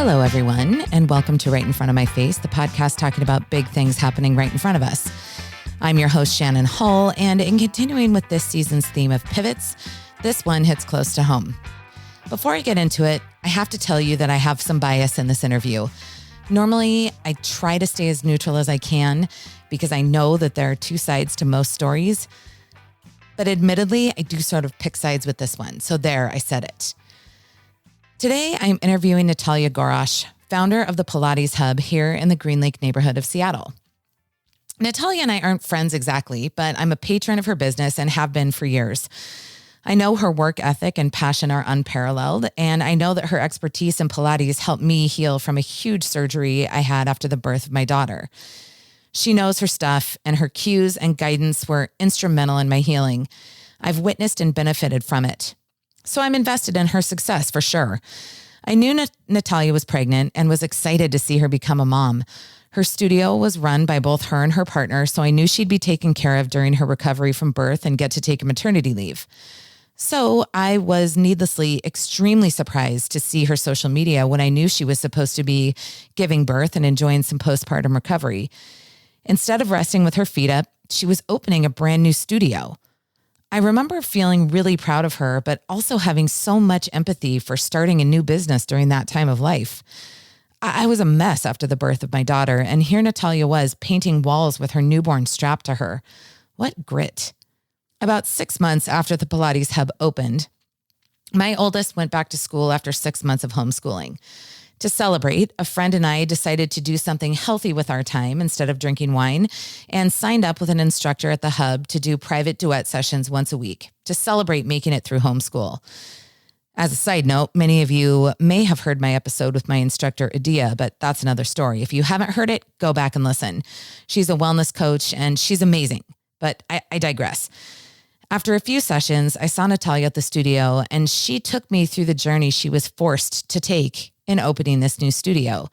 Hello, everyone, and welcome to Right in Front of My Face, the podcast talking about big things happening right in front of us. I'm your host, Shannon Hull, and in continuing with this season's theme of pivots, this one hits close to home. Before I get into it, I have to tell you that I have some bias in this interview. Normally, I try to stay as neutral as I can because I know that there are two sides to most stories. But admittedly, I do sort of pick sides with this one. So there, I said it. Today, I'm interviewing Nathalia Gorosh, founder of the Pilates Hub here in the Green Lake neighborhood of Seattle. Nathalia and I aren't friends exactly, but I'm a patron of her business and have been for years. I know her work ethic and passion are unparalleled, and I know that her expertise in Pilates helped me heal from a huge surgery I had after the birth of my daughter. She knows her stuff, and her cues and guidance were instrumental in my healing. I've witnessed and benefited from it. So I'm invested in her success for sure. I knew Nathalia was pregnant and was excited to see her become a mom. Her studio was run by both her and her partner, so I knew she'd be taken care of during her recovery from birth and get to take a maternity leave. So I was needlessly extremely surprised to see her social media when I knew she was supposed to be giving birth and enjoying some postpartum recovery. Instead of resting with her feet up, she was opening a brand new studio. I remember feeling really proud of her, but also having so much empathy for starting a new business during that time of life. I was a mess after the birth of my daughter, and here Nathalia was painting walls with her newborn strapped to her. What grit. About 6 months after the Pilates Hub opened, my oldest went back to school after 6 months of homeschooling. To celebrate, a friend and I decided to do something healthy with our time instead of drinking wine and signed up with an instructor at the Hub to do private duet sessions once a week to celebrate making it through homeschool. As a side note, many of you may have heard my episode with my instructor, Adia, but that's another story. If you haven't heard it, go back and listen. She's a wellness coach and she's amazing, but I digress. After a few sessions, I saw Nathalia at the studio and she took me through the journey she was forced to take in opening this new studio.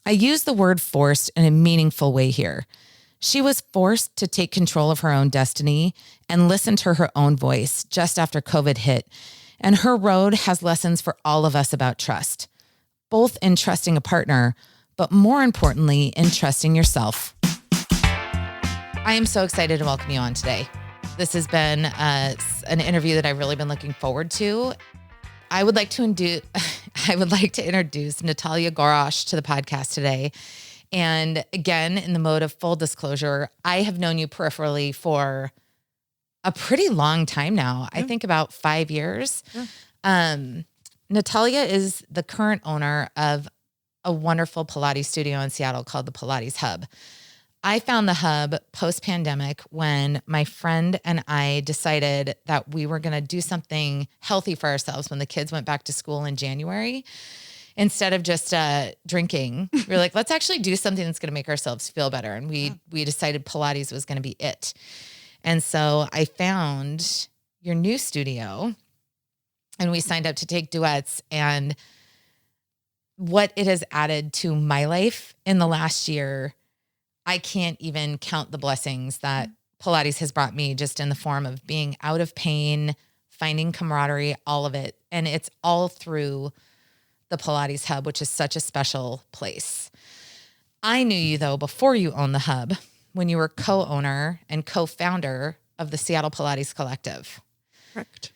I use the word forced in a meaningful way here. She was forced to take control of her own destiny and listen to her own voice just after COVID hit. And her road has lessons for all of us about trust, both in trusting a partner, but more importantly, in trusting yourself. I am so excited to welcome you on today. This has been an interview that I've really been looking forward to. I would like to introduce Nathalia Gorosh to the podcast today. And again, in the mode of full disclosure, I have known you peripherally for a pretty long time now. Yeah. I think about 5 years. Yeah. Nathalia is the current owner of a wonderful Pilates studio in Seattle called the Pilates Hub. I found the Hub post-pandemic when my friend and I decided that we were going to do something healthy for ourselves when the kids went back to school in January. Instead of just drinking, we were like, let's actually do something that's going to make ourselves feel better. And we decided Pilates was going to be it. And so I found your new studio and we signed up to take duets, and what it has added to my life in the last year, I can't even count the blessings that Pilates has brought me, just in the form of being out of pain, finding camaraderie, all of it. And it's all through the Pilates Hub, which is such a special place. I knew you though before you owned the Hub, when you were co-owner and co-founder of the Seattle Pilates Collective. Correct.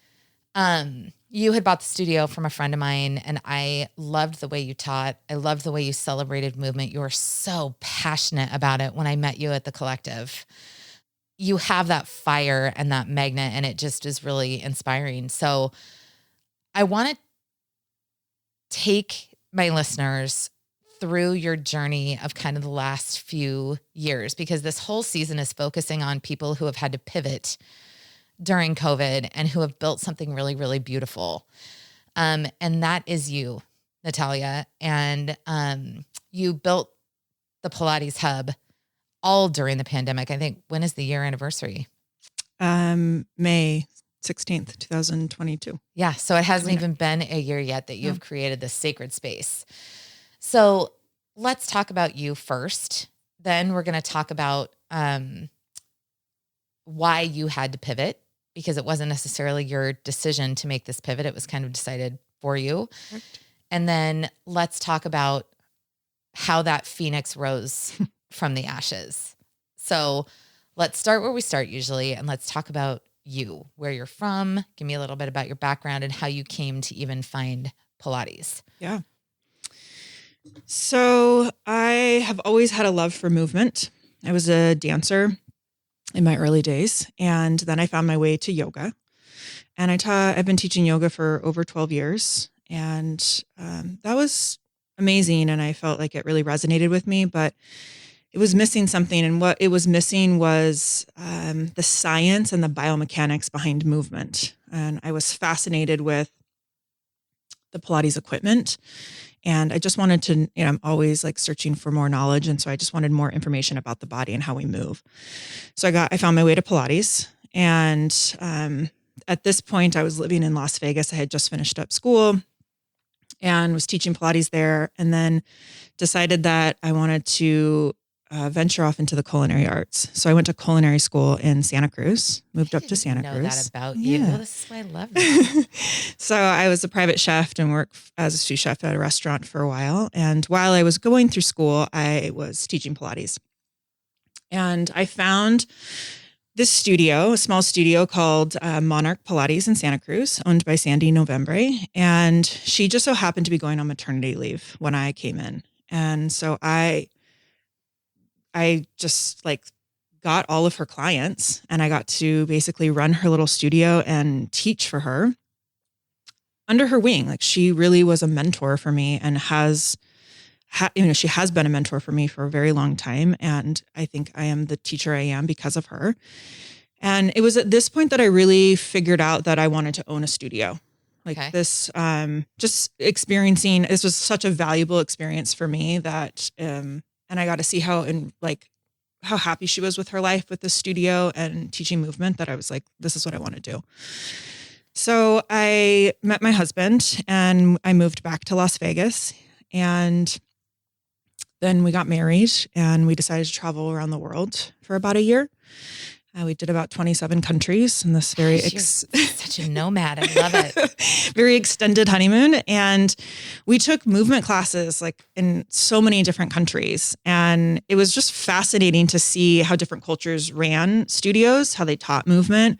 You had bought the studio from a friend of mine, and I loved the way you taught. I loved the way you celebrated movement. You were so passionate about it when I met you at the collective. You have that fire and that magnet, and it just is really inspiring. So I want to take my listeners through your journey of kind of the last few years, because this whole season is focusing on people who have had to pivot during COVID and who have built something really, really beautiful. And that is you, Nathalia. And you built the Pilates Hub all during the pandemic. I think, when is the year anniversary? May 16th, 2022. Yeah. So it hasn't even been a year yet that you've created this sacred space. So let's talk about you first. Then we're going to talk about why you had to pivot, because it wasn't necessarily your decision to make this pivot. It was kind of decided for you. Correct. And then let's talk about how that phoenix rose from the ashes. So let's start where we start usually, and let's talk about you, where you're from. Give me a little bit about your background and how you came to even find Pilates. Yeah. So I have always had a love for movement. I was a dancer in my early days, and then I found my way to yoga. And I've been teaching yoga for over 12 years, and that was amazing. And I felt like it really resonated with me, but it was missing something. And what it was missing was the science and the biomechanics behind movement. And I was fascinated with the Pilates equipment. And I just wanted to, I'm always like searching for more knowledge. And so I just wanted more information about the body and how we move. So I found my way to Pilates. And at this point, I was living in Las Vegas. I had just finished up school and was teaching Pilates there, and then decided that I wanted to venture off into the culinary arts. So I went to culinary school in Santa Cruz, moved up to Santa Cruz. I know that about you. Well, this is why I love you. So I was a private chef and worked as a sous chef at a restaurant for a while. And while I was going through school, I was teaching Pilates. And I found this studio, a small studio called Monarch Pilates in Santa Cruz, owned by Sandy Novembre. And she just so happened to be going on maternity leave when I came in. And so I just like got all of her clients, and I got to basically run her little studio and teach for her under her wing. Like, she really was a mentor for me, and she has been a mentor for me for a very long time. And I think I am the teacher I am because of her. And it was at this point that I really figured out that I wanted to own a studio. Like this, just experiencing, this was such a valuable experience for me that, and I got to see how happy she was with her life with the studio and teaching movement, that I was like, this is what I want to do. So I met my husband and I moved back to Las Vegas, and then we got married and we decided to travel around the world for about a year. We did about 27 countries in this very such a nomad. I love it. Very extended honeymoon. And we took movement classes like in so many different countries. And it was just fascinating to see how different cultures ran studios, how they taught movement,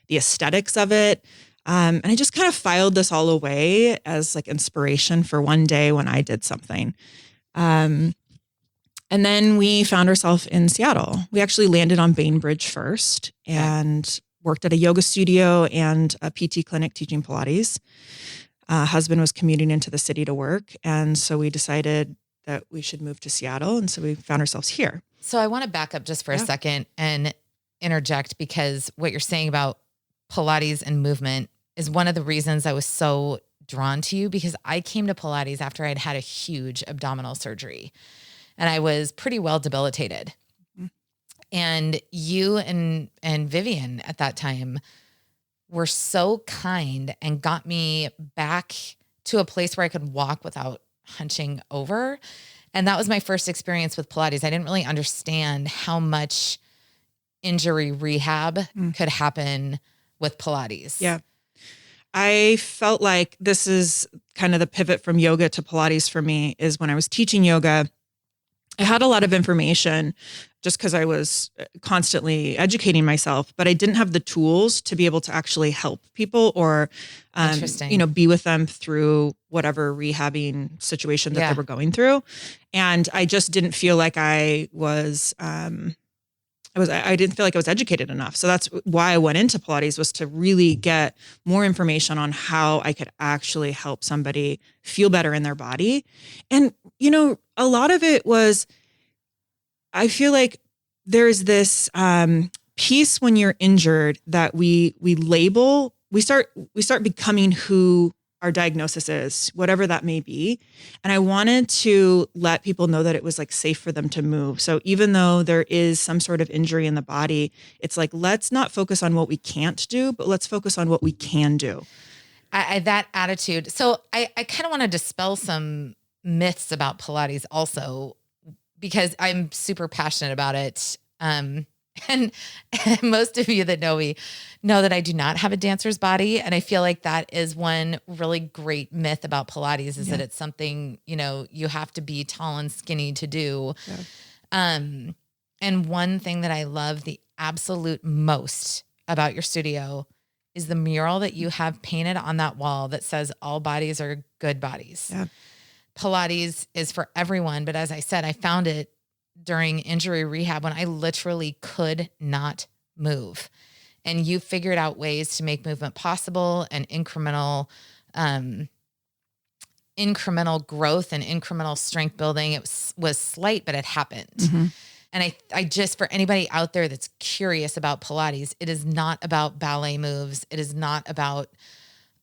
the aesthetics of it. And I just kind of filed this all away as like inspiration for one day when I did something. And then we found ourselves in Seattle. We actually landed on Bainbridge first and worked at a yoga studio and a PT clinic teaching Pilates. Husband was commuting into the city to work. And so we decided that we should move to Seattle. And so we found ourselves here. So I want to back up just for a second and interject, because what you're saying about Pilates and movement is one of the reasons I was so drawn to you, because I came to Pilates after I'd had a huge abdominal surgery. And I was pretty well debilitated. Mm-hmm. And you and Vivian at that time were so kind and got me back to a place where I could walk without hunching over. And that was my first experience with Pilates. I didn't really understand how much injury rehab could happen with Pilates. Yeah. I felt like this is kind of the pivot from yoga to Pilates for me, is when I was teaching yoga, I had a lot of information just because I was constantly educating myself, but I didn't have the tools to be able to actually help people or, be with them through whatever rehabbing situation that they were going through. And I just didn't feel like I didn't feel like I was educated enough. So that's why I went into Pilates, was to really get more information on how I could actually help somebody feel better in their body. And, a lot of it was, I feel like there's this piece when you're injured that we label, we start becoming who our diagnosis is, whatever that may be. And I wanted to let people know that it was like safe for them to move. So even though there is some sort of injury in the body, it's like, let's not focus on what we can't do, but let's focus on what we can do. That attitude. So I kind of want to dispel some myths about Pilates also, because I'm super passionate about it. And And most of you that know me know that I do not have a dancer's body. And I feel like that is one really great myth about Pilates is that it's something, you have to be tall and skinny to do. Yeah. And one thing that I love the absolute most about your studio is the mural that you have painted on that wall that says all bodies are good bodies. Yeah. Pilates is for everyone. But as I said, I found it during injury rehab when I literally could not move. And you figured out ways to make movement possible and incremental growth and incremental strength building. It was slight, but it happened. Mm-hmm. And I just, for anybody out there that's curious about Pilates, it is not about ballet moves. It is not about,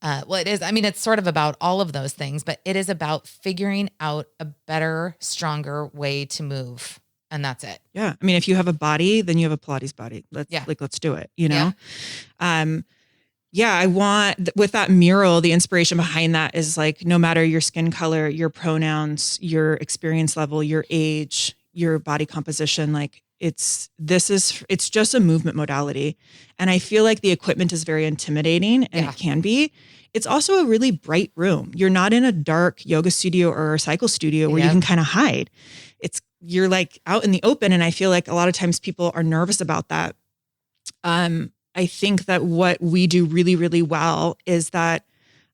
it is, it's sort of about all of those things, but it is about figuring out a better, stronger way to move. And that's it. Yeah. If you have a body, then you have a Pilates body. Let's do it, Yeah. I want, with that mural, the inspiration behind that is like, no matter your skin color, your pronouns, your experience level, your age, your body composition, like it's just a movement modality. And I feel like the equipment is very intimidating, and it can be. It's also a really bright room. You're not in a dark yoga studio or a cycle studio where you can kind of hide. You're like out in the open. And I feel like a lot of times people are nervous about that. I think that what we do really, really well is that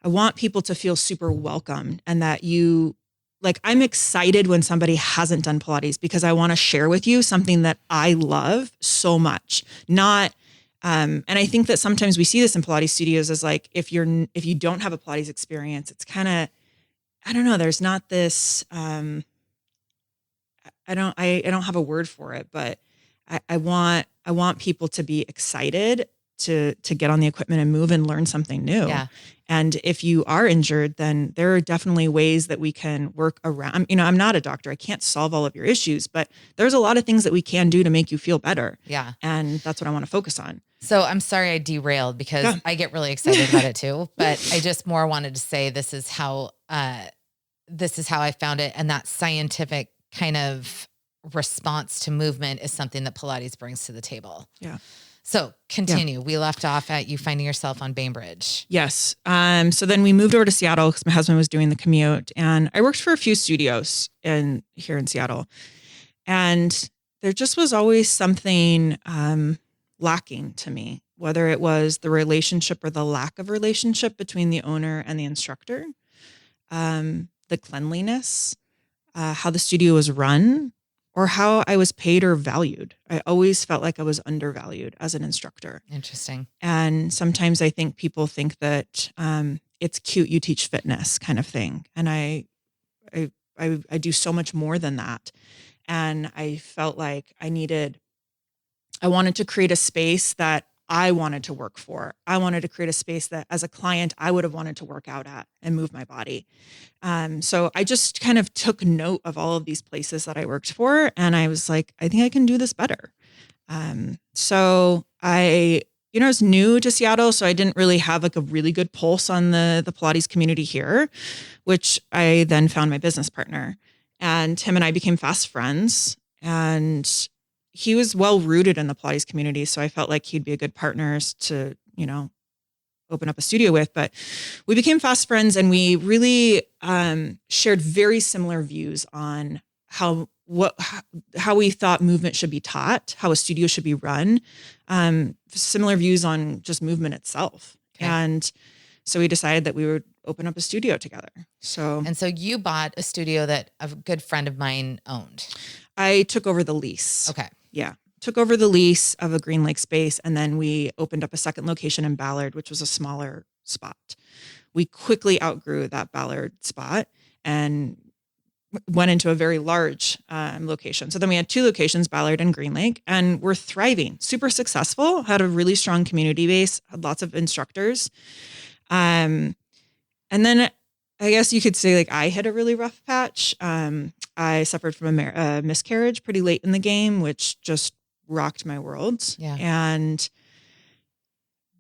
I want people to feel super welcome, and that I'm excited when somebody hasn't done Pilates, because I want to share with you something that I love so much. And I think that sometimes we see this in Pilates studios as like, if you don't have a Pilates experience, it's kind of, I don't know, there's not this, I don't have a word for it, but I want people to be excited to get on the equipment and move and learn something new. Yeah. And if you are injured, then there are definitely ways that we can work around. I'm not a doctor. I can't solve all of your issues, but there's a lot of things that we can do to make you feel better. Yeah. And that's what I want to focus on. So I'm sorry I derailed, because I get really excited about it too, but I just more wanted to say this is how I found it. And that scientific kind of response to movement is something that Pilates brings to the table. Yeah. So continue. Yeah. We left off at you finding yourself on Bainbridge. Yes. So then we moved over to Seattle because my husband was doing the commute, and I worked for a few studios here in Seattle, and there just was always something lacking to me, whether it was the relationship or the lack of relationship between the owner and the instructor, the cleanliness, how the studio was run, or how I was paid or valued. I always felt like I was undervalued as an instructor. Interesting. And sometimes I think people think that it's cute, you teach fitness kind of thing. And I do so much more than that. And I felt like I wanted to create a space that I wanted to work for. I wanted to create a space that as a client, I would have wanted to work out at and move my body. So I just kind of took note of all of these places that I worked for. And I was like, I think I can do this better. So I was new to Seattle, so I didn't really have like a really good pulse on the Pilates community here, which I then found my business partner, and him and I became fast friends, and he was well rooted in the Pilates community. So I felt like he'd be a good partner to, open up a studio with, but we became fast friends, and we really shared very similar views on how we thought movement should be taught, how a studio should be run, similar views on just movement itself. Okay. And so we decided that we would open up a studio together. So you bought a studio that a good friend of mine owned. I took over the lease. Okay. Yeah. Took over the lease of a Green Lake space, and then we opened up a second location in Ballard, which was a smaller spot. We quickly outgrew that Ballard spot and went into a very large location. So then we had two locations, Ballard and Green Lake, and we're thriving, super successful, had a really strong community base, had lots of instructors. And then I guess you could say like I hit a really rough patch. I suffered from a miscarriage pretty late in the game, which just rocked my world. Yeah. And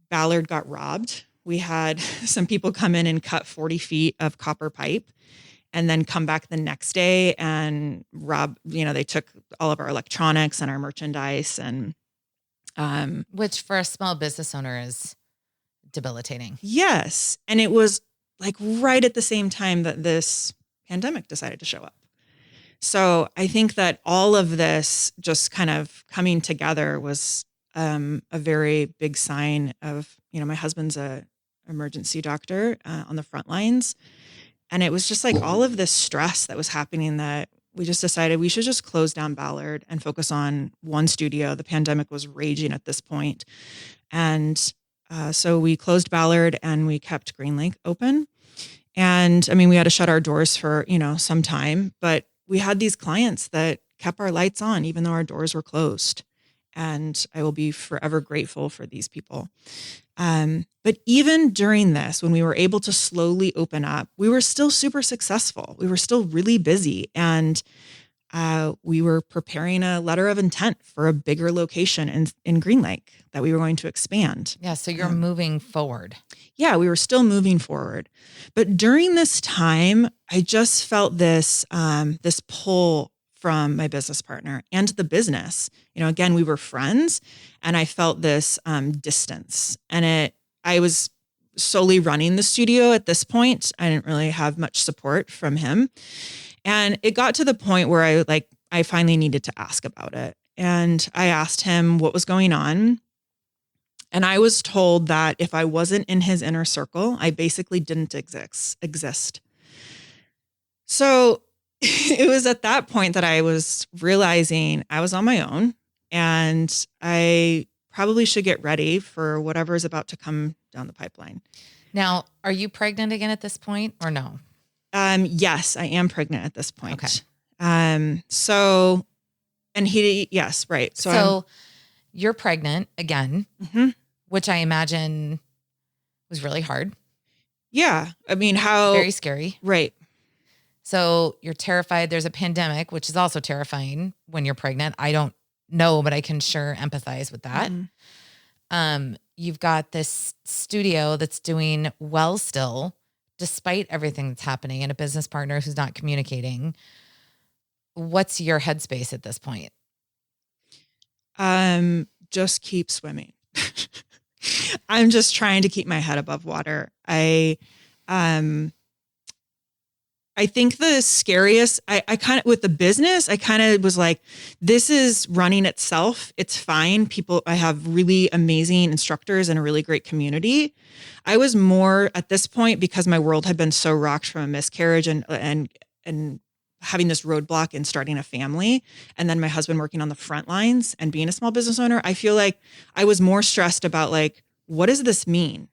Ballard got robbed. We had some people come in and cut 40 feet of copper pipe, and then come back the next day and rob, they took all of our electronics and our merchandise. And Which for a small business owner is debilitating. Yes. And it was like right at the same time that this pandemic decided to show up. So I think that all of this just kind of coming together was a very big sign of, my husband's a emergency doctor on the front lines. And it was just like all of this stress that was happening that we just decided we should just close down Ballard and focus on one studio. The pandemic was raging at this point. And so we closed Ballard and we kept Green Lake open. And I mean, we had to shut our doors for, some time, but we had these clients that kept our lights on, even though our doors were closed. And I will be forever grateful for these people. But even during this, when we were able to slowly open up, we were still super successful. We were still really busy. And we were preparing a letter of intent for a bigger location in Green Lake that we were going to expand. Yeah. So you're moving forward. Yeah, we were still moving forward. But during this time, I just felt this pull from my business partner and the business. Again, we were friends and I felt this distance. And I was solely running the studio at this point. I didn't really have much support from him. And it got to the point where I finally needed to ask about it. And I asked him what was going on. And I was told that if I wasn't in his inner circle, I basically didn't exist. So it was at that point that I was realizing I was on my own and I probably should get ready for whatever is about to come down the pipeline. Now, are you pregnant again at this point or no? Yes, I am pregnant at this point. Okay. Yes, right. So you're pregnant again, mm-hmm. which I imagine was really hard. Yeah. I mean, very scary. Right. So you're terrified. There's a pandemic, which is also terrifying when you're pregnant. I don't know, but I can sure empathize with that. Mm-hmm. You've got this studio that's doing well still, despite everything that's happening, and a business partner who's not communicating. What's your headspace at this point? Just keep swimming. I'm just trying to keep my head above water. I think the scariest, I kind of, with the business, I kind of was like, this is running itself. It's fine. I have really amazing instructors and a really great community. I was more at this point because my world had been so rocked from a miscarriage and having this roadblock in starting a family. And then my husband working on the front lines and being a small business owner. I feel like I was more stressed about what does this mean?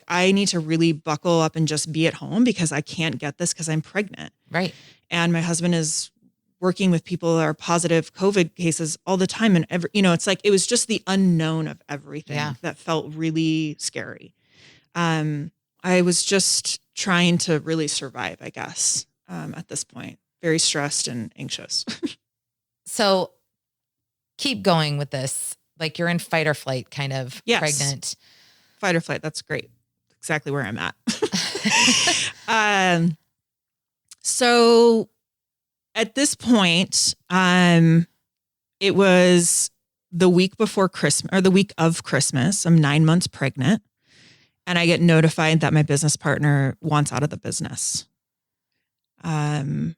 I need to really buckle up and just be at home because I can't get this because I'm pregnant. Right. And my husband is working with people that are positive COVID cases all the time. And it's like, it was just the unknown of everything that felt really scary. I was just trying to really survive, I guess, at this point. Very stressed and anxious. So keep going with this. Like you're in fight or flight kind of pregnant. Fight or flight. That's great. Exactly where I'm at. So at this point, it was the week before Christmas or the week of Christmas. I'm 9 months pregnant and I get notified that my business partner wants out of the business. And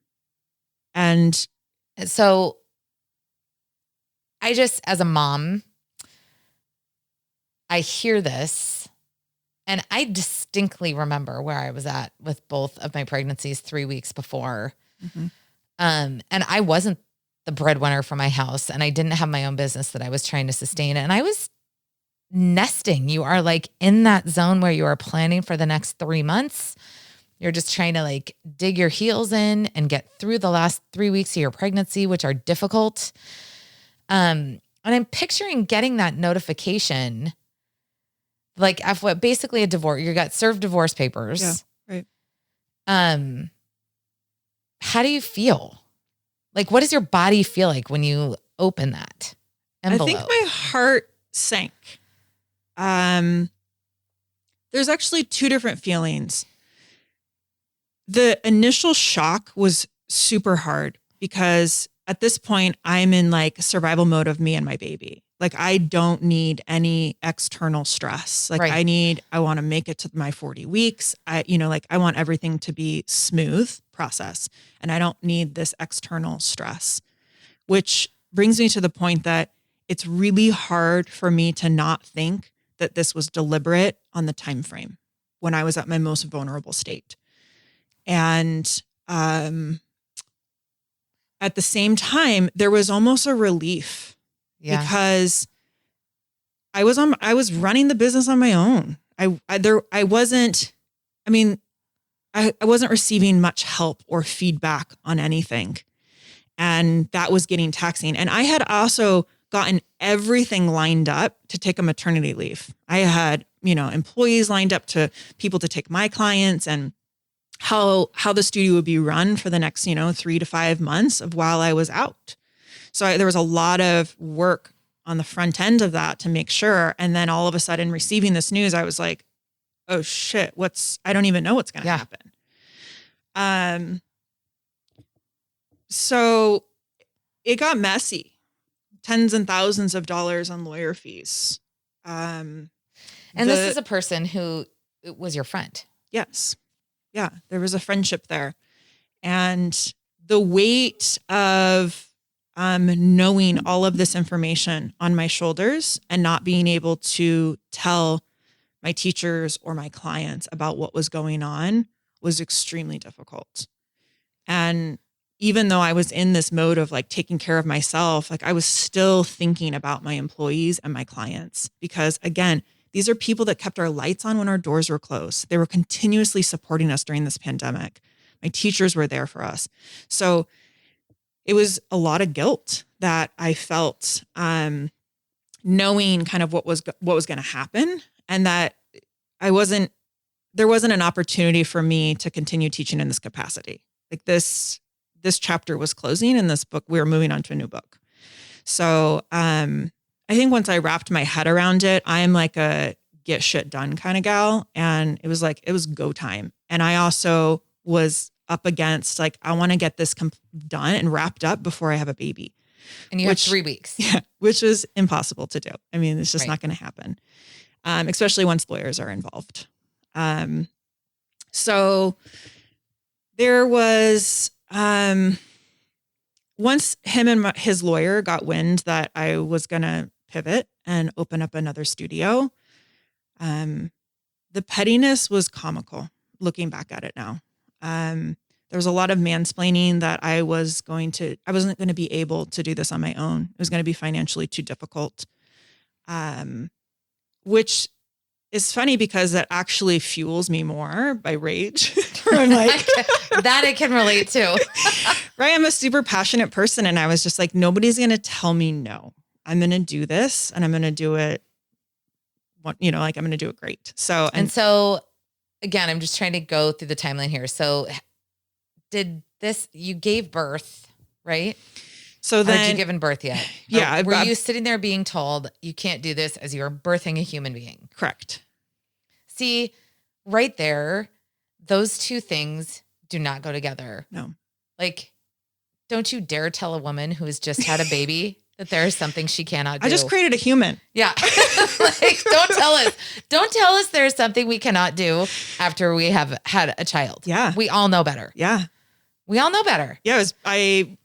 so I just, as a mom, I hear this and I distinctly remember where I was at with both of my pregnancies 3 weeks before. Mm-hmm. And I wasn't the breadwinner for my house and I didn't have my own business that I was trying to sustain. And I was nesting. You are in that zone where you are planning for the next 3 months. You're just trying to dig your heels in and get through the last 3 weeks of your pregnancy, which are difficult. And I'm picturing getting that notification, basically a divorce. You got served divorce papers. Yeah, right. How do you feel? What does your body feel like when you open that envelope? I think my heart sank. There's actually two different feelings. The initial shock was super hard because at this point I'm in survival mode of me and my baby. Like, I don't need any external stress. Like Right. I want to make it to my 40 weeks. I want everything to be smooth process, and I don't need this external stress, which brings me to the point that it's really hard for me to not think that this was deliberate on the time frame when I was at my most vulnerable state. And, at the same time, there was almost a relief Yeah. because I was running the business on my own. I wasn't receiving much help or feedback on anything. And that was getting taxing. And I had also gotten everything lined up to take a maternity leave. I had, employees lined up to people to take my clients, and how the studio would be run for the next, 3 to 5 months of while I was out. So there was a lot of work on the front end of that to make sure. And then all of a sudden receiving this news, I was like, oh shit, I don't even know what's going to happen. So it got messy, tens and thousands of dollars on lawyer fees. And this is a person who was your friend. Yes. Yeah. There was a friendship there. And the weight of knowing all of this information on my shoulders and not being able to tell my teachers or my clients about what was going on was extremely difficult. And even though I was in this mode of like taking care of myself, like I was still thinking about my employees and my clients, because again, these are people that kept our lights on when our doors were closed. They were continuously supporting us during this pandemic. My teachers were there for us. So it was a lot of guilt that I felt, knowing kind of what was going to happen, and that there wasn't an opportunity for me to continue teaching in this capacity. Like this chapter was closing in this book. We were moving on to a new book. So, I think once I wrapped my head around it, I'm like a get shit done kind of gal. And it was go time. And I also was up against like, I want to get this done and wrapped up before I have a baby. And you have 3 weeks. Yeah, which is impossible to do. I mean, it's just not going to happen, especially once lawyers are involved. So there was, once him and his lawyer got wind that I was going to pivot and open up another studio, the pettiness was comical looking back at it now. There was a lot of mansplaining that I wasn't going to be able to do this on my own. It was going to be financially too difficult. Which is funny because that actually fuels me more by rage. I'm like, that I can relate to. Right. I'm a super passionate person. And I was just like, nobody's going to tell me no. I'm going to do this and I'm going to do it. I'm going to do it great. So again, I'm just trying to go through the timeline here. So you gave birth, right? So then, had you given birth yet? Yeah. Were you sitting there being told you can't do this as you're birthing a human being? Correct. See, right there, those two things do not go together. No. Like, don't you dare tell a woman who has just had a baby that there is something she cannot do. I just created a human. Yeah. Like, don't tell us there's something we cannot do after we have had a child. Yeah. We all know better. Yeah. We all know better. Yeah. I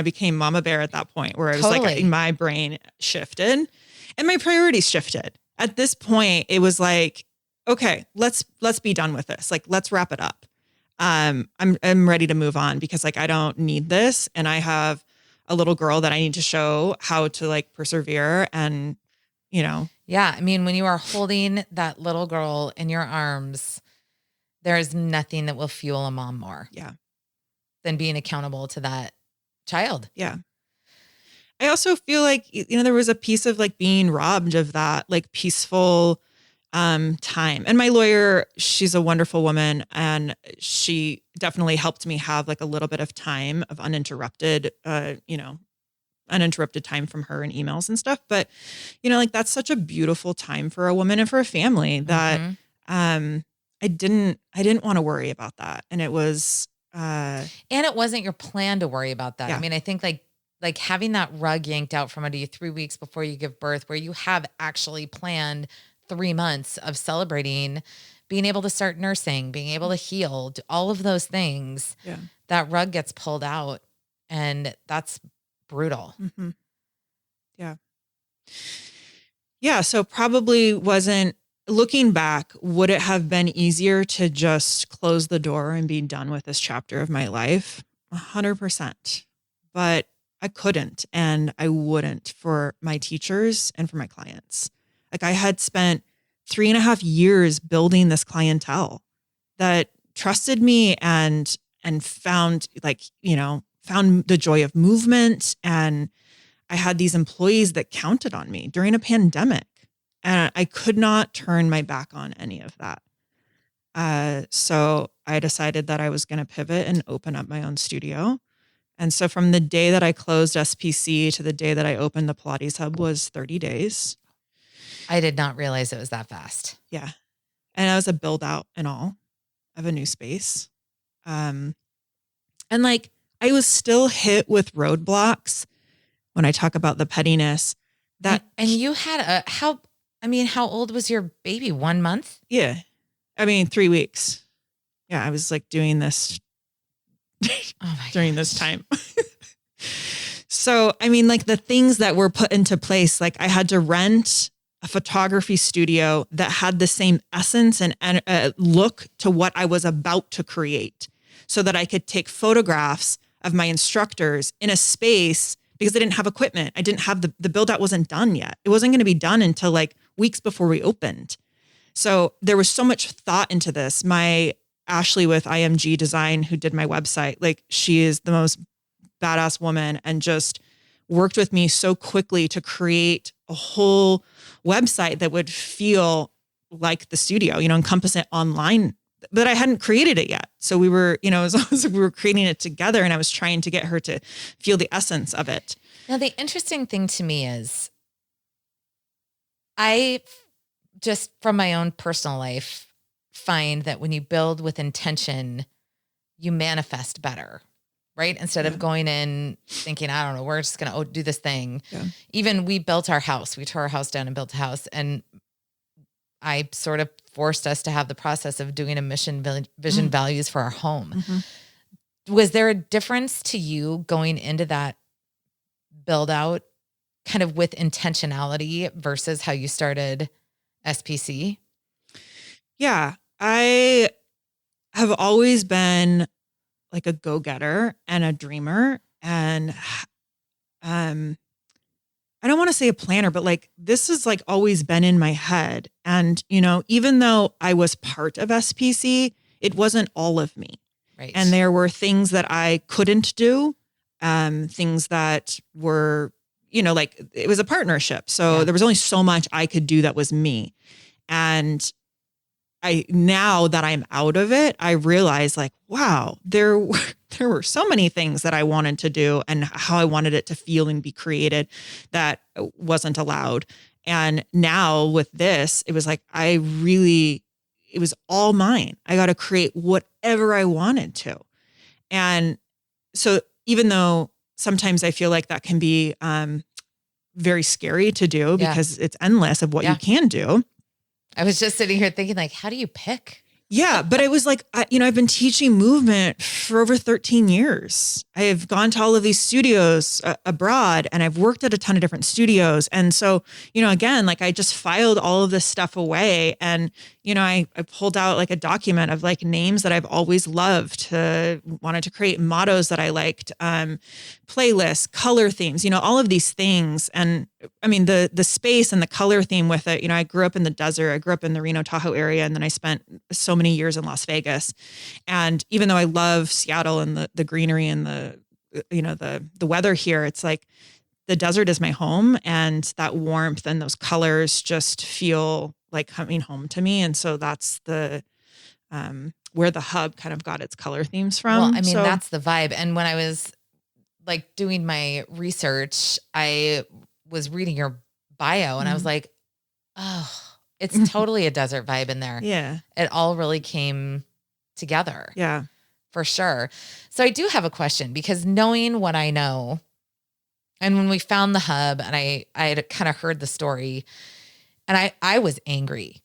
became mama bear at that point where I was like, my brain shifted and my priorities shifted. At this point, it was like, okay, let's be done with this. Like, let's wrap it up. I'm ready to move on because like, I don't need this. And I have a little girl that I need to show how to like persevere and, Yeah. I mean, when you are holding that little girl in your arms, there is nothing that will fuel a mom more. Yeah. Than being accountable to that child. Yeah. I also feel like, there was a piece of like being robbed of that like peaceful time. And my lawyer, she's a wonderful woman and she definitely helped me have like a little bit of time of uninterrupted time from her and emails and stuff. But, like that's such a beautiful time for a woman and for a family that I didn't want to worry about that. And it was, and it wasn't your plan to worry about that. Yeah. I mean, I think like like having that rug yanked out from under you 3 weeks before you give birth, where you have actually planned 3 months of celebrating, being able to start nursing, being able to heal, all of those things, that rug gets pulled out, and that's brutal. Mm-hmm. Yeah. Yeah. So probably wasn't, looking back, would it have been easier to just close the door and be done with this chapter of my life? 100%. But I couldn't, and I wouldn't for my teachers and for my clients. Like, I had spent 3.5 years building this clientele that trusted me and found, like, found the joy of movement. And I had these employees that counted on me during a pandemic, and I could not turn my back on any of that. So I decided that I was going to pivot and open up my own studio. And so from the day that I closed SPC to the day that I opened the Pilates Hub was 30 days. I did not realize it was that fast. Yeah. And I was a build out and all of a new space. And like, I was still hit with roadblocks when I talk about the pettiness that. And you had how old was your baby? 1 month? Yeah. 3 weeks. Yeah. I was like doing this during this time. So, like the things that were put into place, like I had to rent a photography studio that had the same essence and look to what I was about to create, so that I could take photographs of my instructors in a space, because I didn't have equipment. I didn't have the build out wasn't done yet. It wasn't going to be done until like weeks before we opened. So there was so much thought into this. My Ashley with IMG Design, who did my website, like, she is the most badass woman and just worked with me so quickly to create a whole website that would feel like the studio, encompass it online, but I hadn't created it yet. So we were, as long as we were creating it together, and I was trying to get her to feel the essence of it. Now, the interesting thing to me is I just, from my own personal life, find that when you build with intention, you manifest better, right? Instead of going in thinking, I don't know, we're just going to do this thing. Yeah. Even we built our house. We tore our house down and built a house. And I sort of forced us to have the process of doing a mission, vision, values for our home. Mm-hmm. Was there a difference to you going into that build out kind of with intentionality versus how you started SPC? Yeah, I have always been like a go-getter and a dreamer, and I don't want to say a planner, but like, this has like always been in my head. And, even though I was part of SPC, it wasn't all of me. Right. And there were things that I couldn't do, things that were, like, it was a partnership. So there was only so much I could do that was me. And now that I'm out of it, I realize, like, wow, there were so many things that I wanted to do and how I wanted it to feel and be created that wasn't allowed. And now with this, it was like, it was all mine. I got to create whatever I wanted to. And so even though sometimes I feel like that can be very scary to do because it's endless of what you can do. I was just sitting here thinking, like, how do you pick? Yeah, but it was like, I've been teaching movement for over 13 years. I have gone to all of these studios abroad, and I've worked at a ton of different studios. And so, again, like, I just filed all of this stuff away, and, I pulled out like a document of like names that I've always loved, wanted to create mottos that I liked, playlists, color themes, all of these things. And the space and the color theme with it, I grew up in the desert. I grew up in the Reno Tahoe area. And then I spent so many years in Las Vegas. And even though I love Seattle and the greenery and the weather here, it's like the desert is my home, and that warmth and those colors just feel like coming home to me. And so that's the where the hub kind of got its color themes from. Well, that's the vibe. And when I was like doing my research, I was reading your bio, and I was like, oh, it's totally a desert vibe in there. Yeah. It all really came together. Yeah. For sure. So I do have a question, because knowing what I know, And when we found the hub and I had kind of heard the story and I was angry.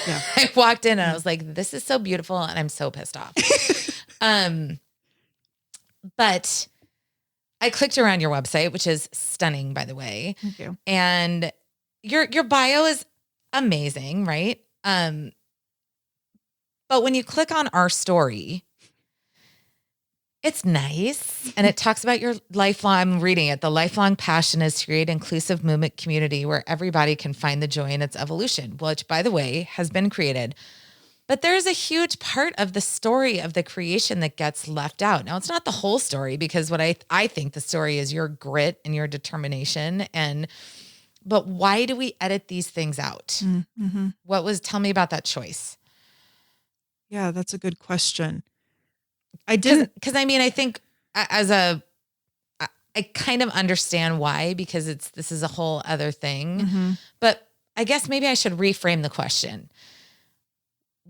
Yeah. I walked in and I was like, this is so beautiful. And I'm so pissed off. But I clicked around your website, which is stunning, by the way. Thank you. And your bio is amazing, right? But when you click on our story, it's nice. And it talks about your lifelong, I'm reading it. The lifelong passion is to create an inclusive movement community where everybody can find the joy in its evolution, which, by the way, has been created. But there's a huge part of the story of the creation that gets left out. Now, it's not the whole story, because what I think the story is your grit and your determination. But why do we edit these things out? Mm-hmm. Tell me about that choice. Yeah, that's a good question. I didn't, because I think I kind of understand why, because this is a whole other thing. Mm-hmm. But I guess maybe I should reframe the question.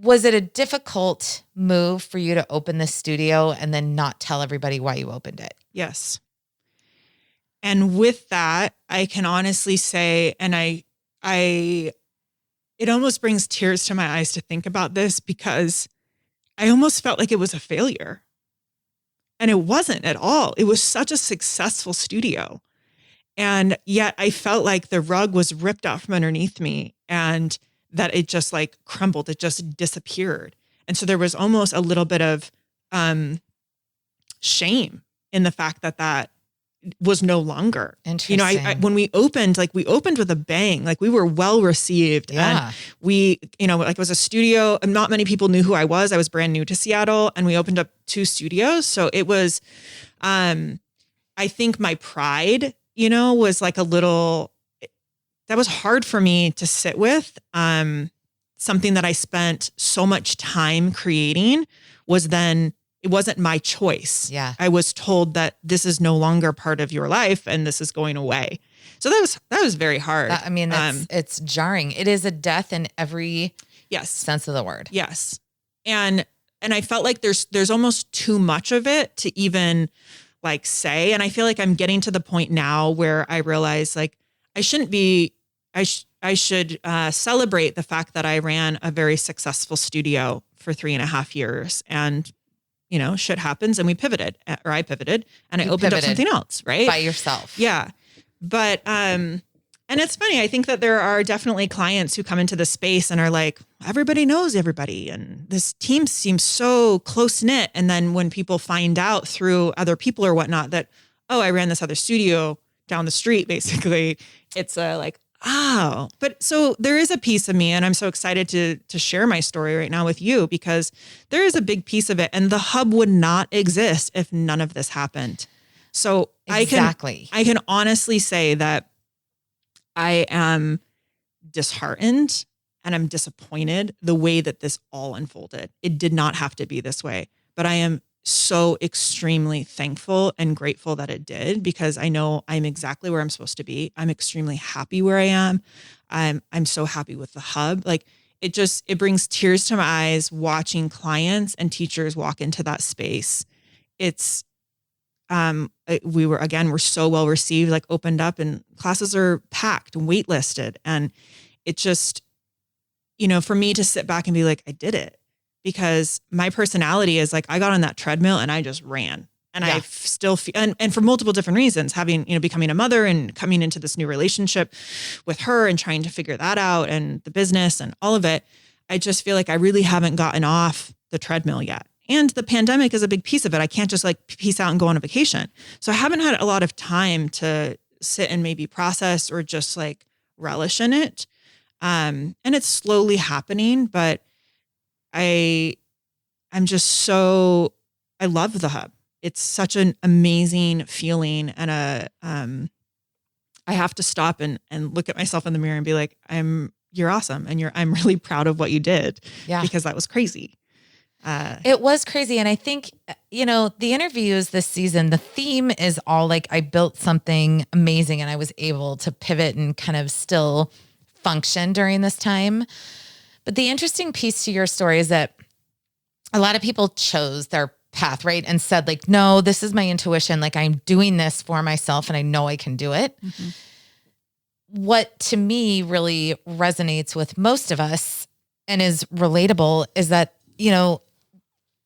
Was it a difficult move for you to open the studio and then not tell everybody why you opened it? Yes. And with that, I can honestly say, and it almost brings tears to my eyes to think about this, because I almost felt like it was a failure. And it wasn't at all. It was such a successful studio. And yet I felt like the rug was ripped out from underneath me, and that it just like crumbled. It just disappeared. And so there was almost a little bit of shame in the fact that was no longer. Interesting. I when we opened with a bang. Like, we were well received. Yeah. And we, it was a studio. And not many people knew who I was. I was brand new to Seattle, and we opened up 2 studios. So it was, I think my pride, was like a little, that was hard for me to sit with. Something that I spent so much time creating it wasn't my choice. Yeah. I was told that this is no longer part of your life and this is going away. So that was very hard. It's jarring. It is a death in every sense of the word. Yes. And I felt like there's almost too much of it to even like say. And I feel like I'm getting to the point now where I realize, like, I shouldn't be, I should celebrate the fact that I ran a very successful studio for 3.5 years, and shit happens, and I pivoted, and I opened up something else, right? By yourself. Yeah. But, and it's funny. I think that there are definitely clients who come into the space and are like, everybody knows everybody, and this team seems so close knit. And then when people find out through other people or whatnot that, oh, I ran this other studio down the street, basically, it's like, oh, but so there is a piece of me, and I'm so excited to share my story right now with you, because there is a big piece of it, and the hub would not exist if none of this happened. So exactly. I can honestly say that I am disheartened and I'm disappointed the way that this all unfolded. It did not have to be this way, but I am so extremely thankful and grateful that it did, because I know I'm exactly where I'm supposed to be. I'm extremely happy where I am. I'm so happy with the hub. Like, it brings tears to my eyes watching clients and teachers walk into that space. It's, we're so well received, like opened up, and classes are packed and waitlisted. And it just, for me to sit back and be like, I did it. Because my personality is like, I got on that treadmill and I just ran, and I still feel, and for multiple different reasons, having, becoming a mother and coming into this new relationship with her and trying to figure that out, and the business and all of it. I just feel like I really haven't gotten off the treadmill yet. And the pandemic is a big piece of it. I can't just like peace out and go on a vacation. So I haven't had a lot of time to sit and maybe process or just like relish in it. And it's slowly happening, but I'm just so, I love the hub. It's such an amazing feeling, and I have to stop and look at myself in the mirror and be like, you're awesome. And I'm really proud of what you did, because that was crazy. It was crazy. And I think, the interviews this season, the theme is all like, I built something amazing and I was able to pivot and kind of still function during this time. But the interesting piece to your story is that a lot of people chose their path, right? And said like, no, this is my intuition. Like I'm doing this for myself and I know I can do it. Mm-hmm. What to me really resonates with most of us and is relatable is that, you know,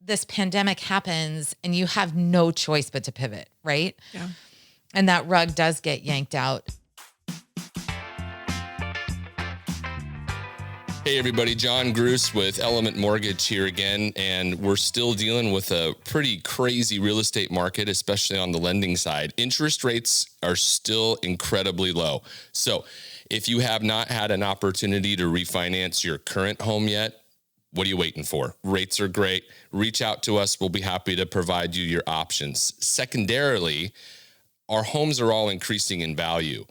this pandemic happens and you have no choice but to pivot, right? Yeah. And that rug does get yanked out. Hey everybody, John Gorosh with Element Mortgage here again, and we're still dealing with a pretty crazy real estate market, especially on the lending side. Interest rates are still incredibly low. So if you have not had an opportunity to refinance your current home yet, what are you waiting for? Rates are great. Reach out to us. We'll be happy to provide you your options. Secondarily, our homes are all increasing in value.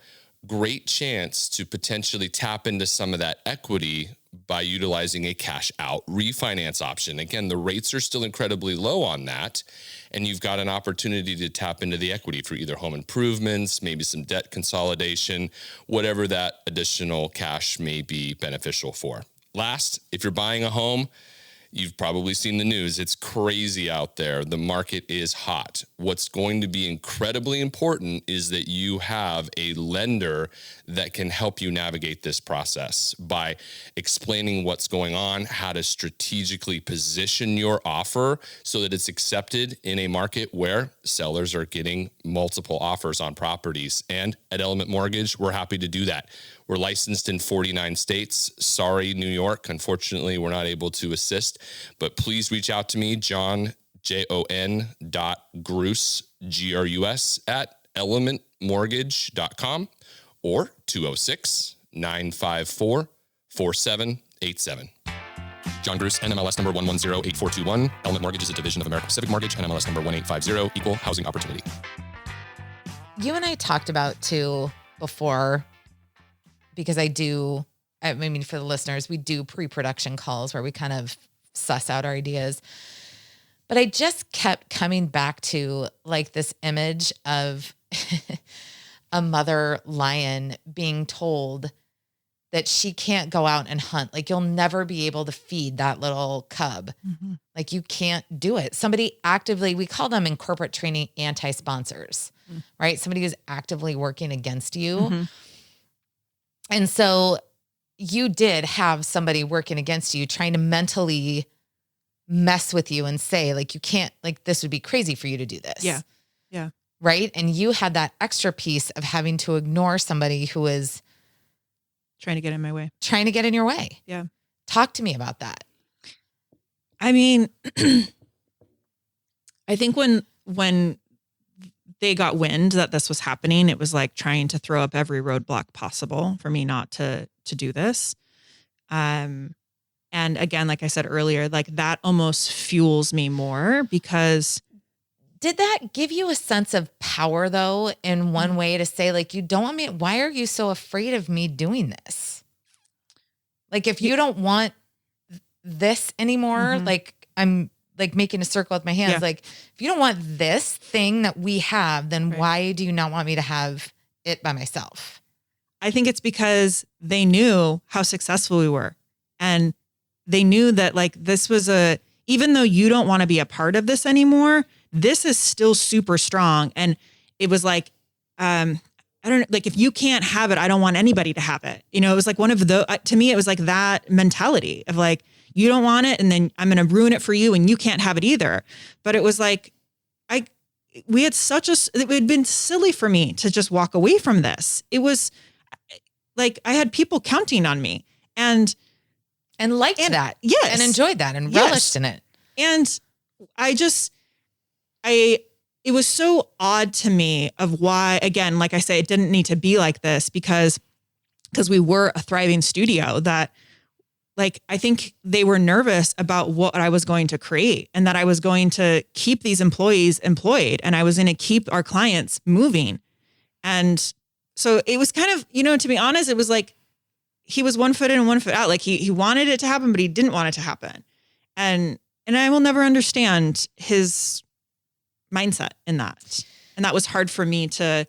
Great chance to potentially tap into some of that equity by utilizing a cash out refinance option. Again, the rates are still incredibly low on that, and you've got an opportunity to tap into the equity for either home improvements, maybe some debt consolidation, whatever that additional cash may be beneficial for. Last, if you're buying a home, you've probably seen the news. It's crazy out there. The market is hot. What's going to be incredibly important is that you have a lender that can help you navigate this process by explaining what's going on, how to strategically position your offer so that it's accepted in a market where sellers are getting multiple offers on properties. And at Element Mortgage, we're happy to do that. We're licensed in 49 states. Sorry, New York. Unfortunately, we're not able to assist, but please reach out to me, John, Jon.Gorosh, Grus at elementmortgage.com or 206-954-4787. John Gorosh, NMLS number 1108421. Element Mortgage is a division of American Pacific Mortgage, NMLS number 1850, equal housing opportunity. You and I talked about too before, because I mean, for the listeners, we do pre-production calls where we kind of suss out our ideas. But I just kept coming back to like this image of a mother lion being told that she can't go out and hunt. Like you'll never be able to feed that little cub. Mm-hmm. Like you can't do it. Somebody actively, we call them in corporate training, anti-sponsors, right? Somebody who's actively working against you. Mm-hmm. And so you did have somebody working against you, trying to mentally mess with you and say, like, you can't, like, this would be crazy for you to do this. Yeah. Yeah. Right. And you had that extra piece of having to ignore somebody who is trying to get in my way, trying to get in your way. Yeah. Talk to me about that. I mean, I think when they got wind that this was happening, it was like trying to throw up every roadblock possible for me not to do this. And again, like I said earlier, like that almost fuels me more because. Did that give you a sense of power though, in one way to say like, you don't want me, why are you so afraid of me doing this? Like if you don't want this anymore, like I'm like making a circle with my hands. Yeah. Like if you don't want this thing that we have, then why do you not want me to have it by myself? I think it's because they knew how successful we were. And they knew that like, this was even though you don't want to be a part of this anymore, this is still super strong. And it was like, I don't know, like if you can't have it, I don't want anybody to have it. You know, it was like one of to me, it was like that mentality of like, you don't want it, and then I'm going to ruin it for you, and you can't have it either. But it was like, it had been silly for me to just walk away from this. It was like, I had people counting on me and liked that. Yes. And enjoyed that and relished in it. And it was so odd to me of why, again, like I say, it didn't need to be like this because we were a thriving studio that, like, I think they were nervous about what I was going to create and that I was going to keep these employees employed and I was going to keep our clients moving. And so it was kind of, you know, to be honest, it was like he was 1 foot in and 1 foot out. Like he wanted it to happen, but he didn't want it to happen. And I will never understand his mindset in that. And that was hard for me to,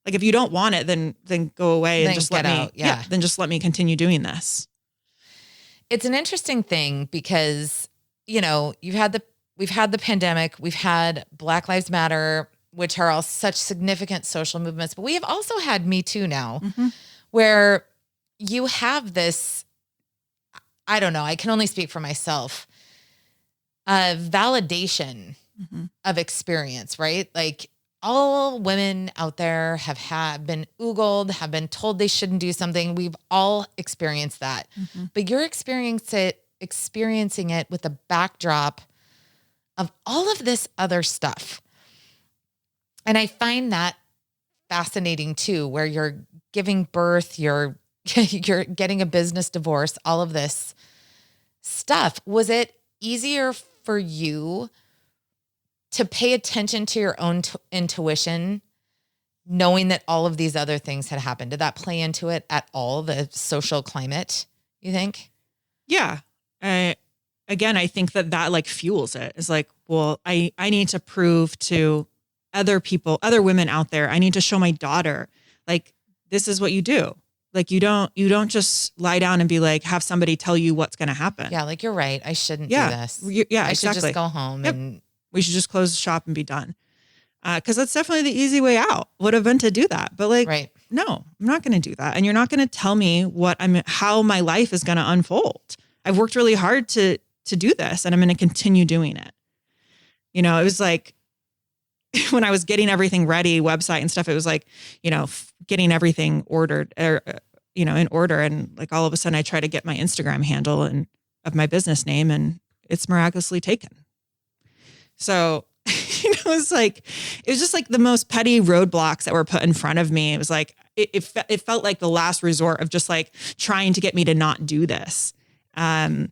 like, if you don't want it, then go away and just let me, out. Yeah. Then just let me continue doing this. It's an interesting thing because, we've had the pandemic, we've had Black Lives Matter, which are all such significant social movements, but we have also had Me Too now, where you have this, I don't know, I can only speak for myself, validation of experience, right? Like all women out there have been oogled, have been told they shouldn't do something. We've all experienced that, but you're experiencing it with a backdrop of all of this other stuff. And I find that fascinating too, where you're giving birth, you're getting a business divorce, all of this stuff. Was it easier for you to pay attention to your own intuition, knowing that all of these other things had happened? Did that play into it at all, the social climate, you think? Yeah. Again, I think that like fuels it. It's like, well, I need to prove to other people, other women out there, I need to show my daughter, like, this is what you do. Like, you don't just lie down and be like, have somebody tell you what's going to happen. Yeah. Like, you're right. I shouldn't do this. Yeah, I exactly. should just go home and we should just close the shop and be done. Cause that's definitely the easy way out, would have been to do that. But like, no, I'm not going to do that. And you're not going to tell me how my life is going to unfold. I've worked really hard to do this, and I'm going to continue doing it. It was like, when I was getting everything ready, website and stuff, it was like, getting everything ordered or, in order. And like, all of a sudden I try to get my Instagram handle of my business name, and it's miraculously taken. So, it was just like the most petty roadblocks that were put in front of me. It was like, it felt like the last resort of just like trying to get me to not do this. And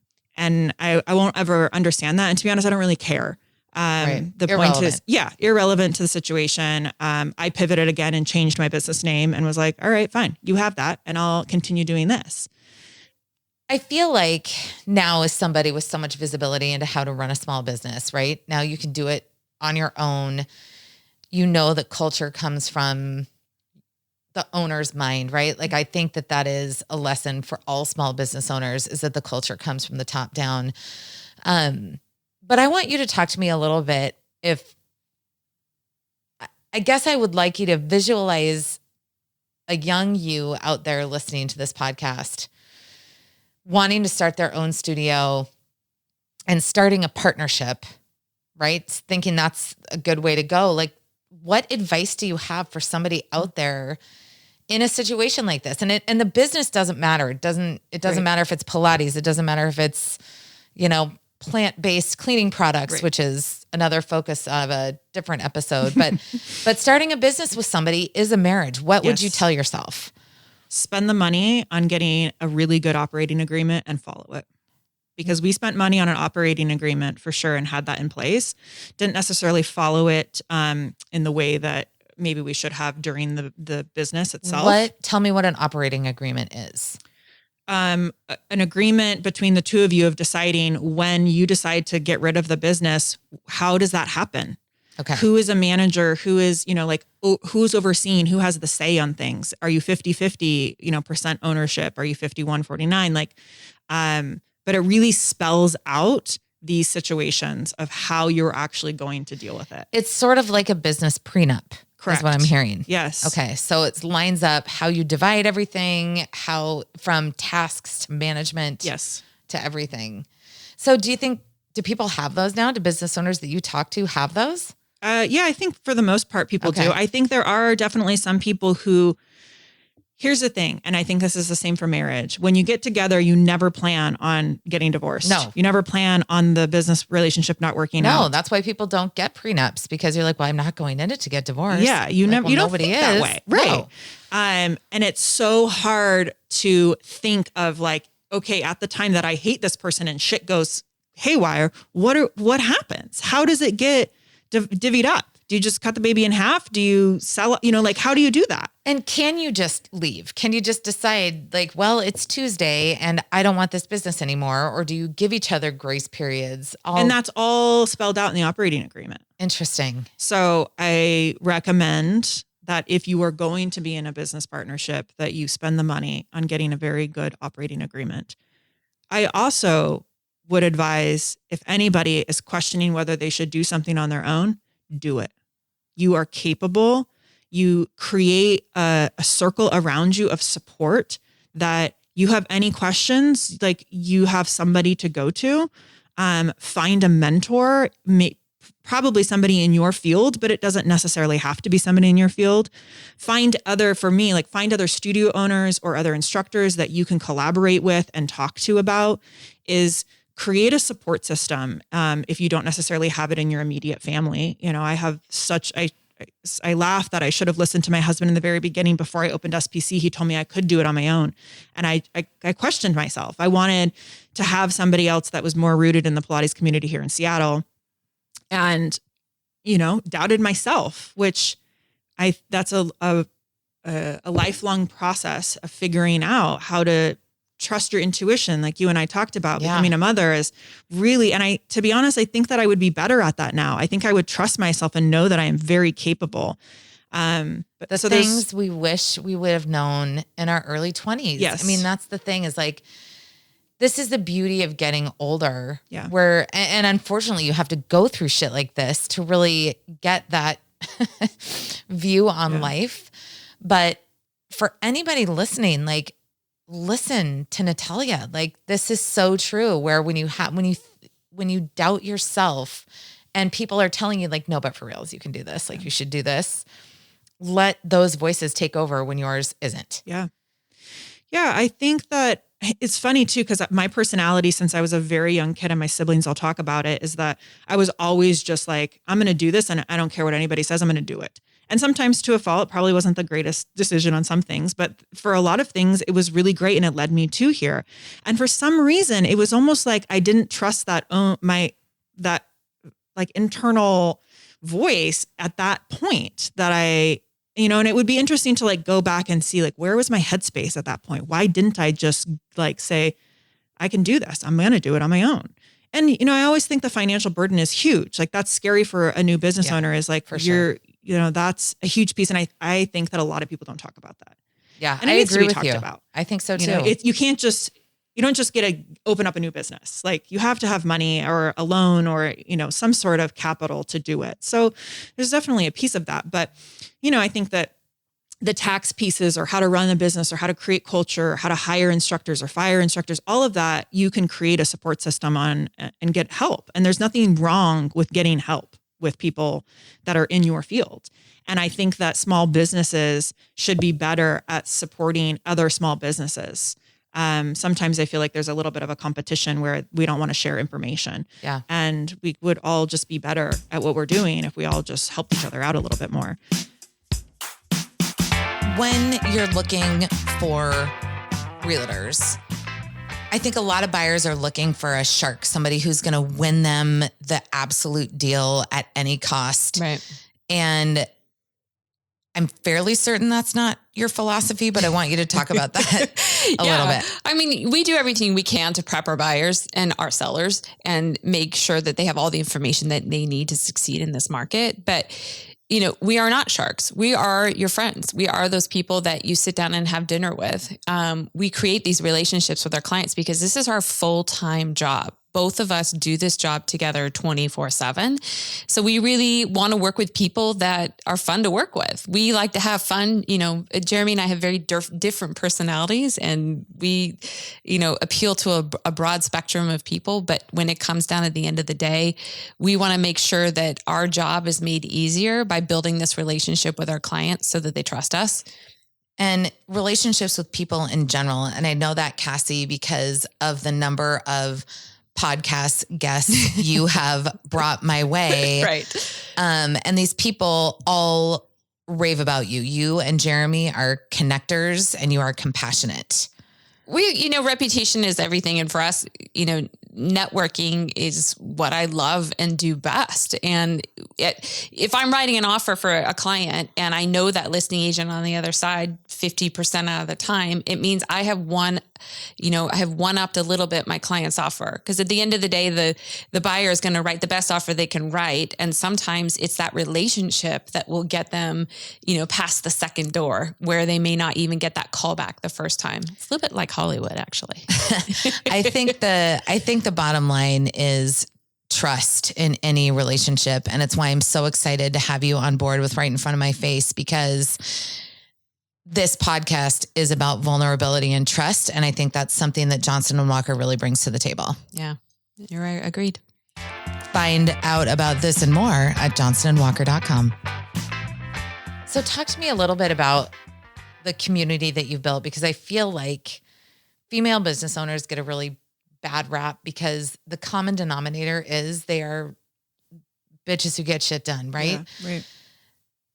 I won't ever understand that. And to be honest, I don't really care. The point is, irrelevant to the situation. I pivoted again and changed my business name and was like, all right, fine. You have that. And I'll continue doing this. I feel like now, as somebody with so much visibility into how to run a small business, right? Now you can do it on your own. The culture comes from the owner's mind, right? Like, I think that is a lesson for all small business owners, is that the culture comes from the top down. But I want you to talk to me a little bit. I guess I would like you to visualize a young you out there listening to this podcast, wanting to start their own studio and starting a partnership, right? Thinking that's a good way to go. Like, what advice do you have for somebody out there in a situation like this? And the business doesn't matter. It doesn't matter if it's Pilates. It doesn't matter if it's, plant-based cleaning products, which is another focus of a different episode. But starting a business with somebody is a marriage. What would you tell yourself? Spend the money on getting a really good operating agreement and follow it. Because we spent money on an operating agreement for sure and had that in place. Didn't necessarily follow it in the way that maybe we should have during the business itself. Tell me what an operating agreement is. An agreement between the two of you of deciding when you decide to get rid of the business, how does that happen? Okay. Who is a manager? Who is, who's overseeing? Who has the say on things? Are you 50-50, percent ownership? Are you 51-49? But it really spells out these situations of how you're actually going to deal with it. It's sort of like a business prenup. Correct. Is what I'm hearing. Yes. Okay. So it lines up how you divide everything, how from tasks to management to everything. So do people have those now? Do business owners that you talk to have those? Yeah, I think for the most part people do. I think there are definitely some people who, here's the thing, and I think this is the same for marriage. When you get together, you never plan on getting divorced. No. You never plan on the business relationship not working out. No, that's why people don't get prenups, because you're like, well, I'm not going in it to get divorced. Yeah, you don't think that way. Right. No. And it's so hard to think of like, okay, at the time that I hate this person and shit goes haywire, what happens? How does it get divvied up? Do you just cut the baby in half? Do you sell it? How do you do that? And can you just leave? Can you just decide like, well, it's Tuesday and I don't want this business anymore? Or do you give each other grace periods? And that's all spelled out in the operating agreement. Interesting. So I recommend that if you are going to be in a business partnership, that you spend the money on getting a very good operating agreement. I also would advise, if anybody is questioning whether they should do something on their own, do it. You are capable. You create a circle around you of support that you have any questions, like you have somebody to go to. Find a mentor, probably somebody in your field, but it doesn't necessarily have to be somebody in your field. Find other studio owners or other instructors that you can collaborate with and talk to about. Is create a support system. If you don't necessarily have it in your immediate family. I laugh that I should have listened to my husband in the very beginning before I opened SPC. He told me I could do it on my own. And I questioned myself. I wanted to have somebody else that was more rooted in the Pilates community here in Seattle, and, doubted myself, which that's a lifelong process of figuring out how to trust your intuition. Like you and I talked about, becoming a mother is really, and to be honest, I think that I would be better at that now. I think I would trust myself and know that I am very capable. But things we wish we would have known in our early 20s. Yes. I mean, that's the thing, is like, this is the beauty of getting older. Yeah. And unfortunately you have to go through shit like this to really get that view on life. But for anybody listening, like, listen to Nathalia. Like, this is so true, where when you doubt yourself and people are telling you like, no, but for reals, you can do this. Like, you should do this. Let those voices take over when yours isn't. Yeah. Yeah. I think that it's funny too, because my personality, since I was a very young kid, and my siblings all talk about it, is that I was always just like, I'm going to do this and I don't care what anybody says, I'm going to do it. And sometimes to a fault, it probably wasn't the greatest decision on some things, but for a lot of things, it was really great and it led me to here. And for some reason, it was almost like I didn't trust that like internal voice at that point that and it would be interesting to like go back and see like, where was my headspace at that point? Why didn't I just like say, I can do this, I'm going to do it on my own? And, I always think the financial burden is huge. Like, that's scary for a new business owner, is like, that's a huge piece. And I think that a lot of people don't talk about that. Yeah. And it needs to be talked about. I think so too. You don't just get to open up a new business. Like, you have to have money or a loan or, some sort of capital to do it. So there's definitely a piece of that. But, I think that the tax pieces, or how to run a business, or how to create culture, or how to hire instructors or fire instructors, all of that, you can create a support system on and get help. And there's nothing wrong with getting help with people that are in your field. And I think that small businesses should be better at supporting other small businesses. Sometimes I feel like there's a little bit of a competition where we don't want to share information. Yeah. And we would all just be better at what we're doing if we all just helped each other out a little bit more. When you're looking for realtors, I think a lot of buyers are looking for a shark, somebody who's going to win them the absolute deal at any cost. Right. And I'm fairly certain that's not your philosophy, but I want you to talk about that a little bit. I mean, we do everything we can to prep our buyers and our sellers and make sure that they have all the information that they need to succeed in this market. But we are not sharks. We are your friends. We are those people that you sit down and have dinner with. We create these relationships with our clients because this is our full-time job. Both of us do this job together 24/7. So we really want to work with people that are fun to work with. We like to have fun. Jeremy and I have very different personalities, and we, appeal to a broad spectrum of people. But when it comes down at the end of the day, we want to make sure that our job is made easier by building this relationship with our clients so that they trust us. And relationships with people in general. And I know that, Cassie, because of the number of podcast guests you have brought my way. Right. And these people all rave about you. You and Jeremy are connectors and you are compassionate. Reputation is everything. And for us, networking is what I love and do best. And if I'm writing an offer for a client and I know that listing agent on the other side 50% out of the time, it means I have one-upped a little bit my client's offer. Because at the end of the day, the buyer is going to write the best offer they can write. And sometimes it's that relationship that will get them, past the second door where they may not even get that call back the first time. It's a little bit like Hollywood, actually. I think the the bottom line is trust in any relationship. And it's why I'm so excited to have you on board with Right in Front of My Face, because this podcast is about vulnerability and trust. And I think that's something that Johnston & Walker really brings to the table. Yeah, you're right. Agreed. Find out about this and more at johnstonandwalker.com. So talk to me a little bit about the community that you've built, because I feel like female business owners get a really bad rap because the common denominator is they are bitches who get shit done, right? Yeah, right.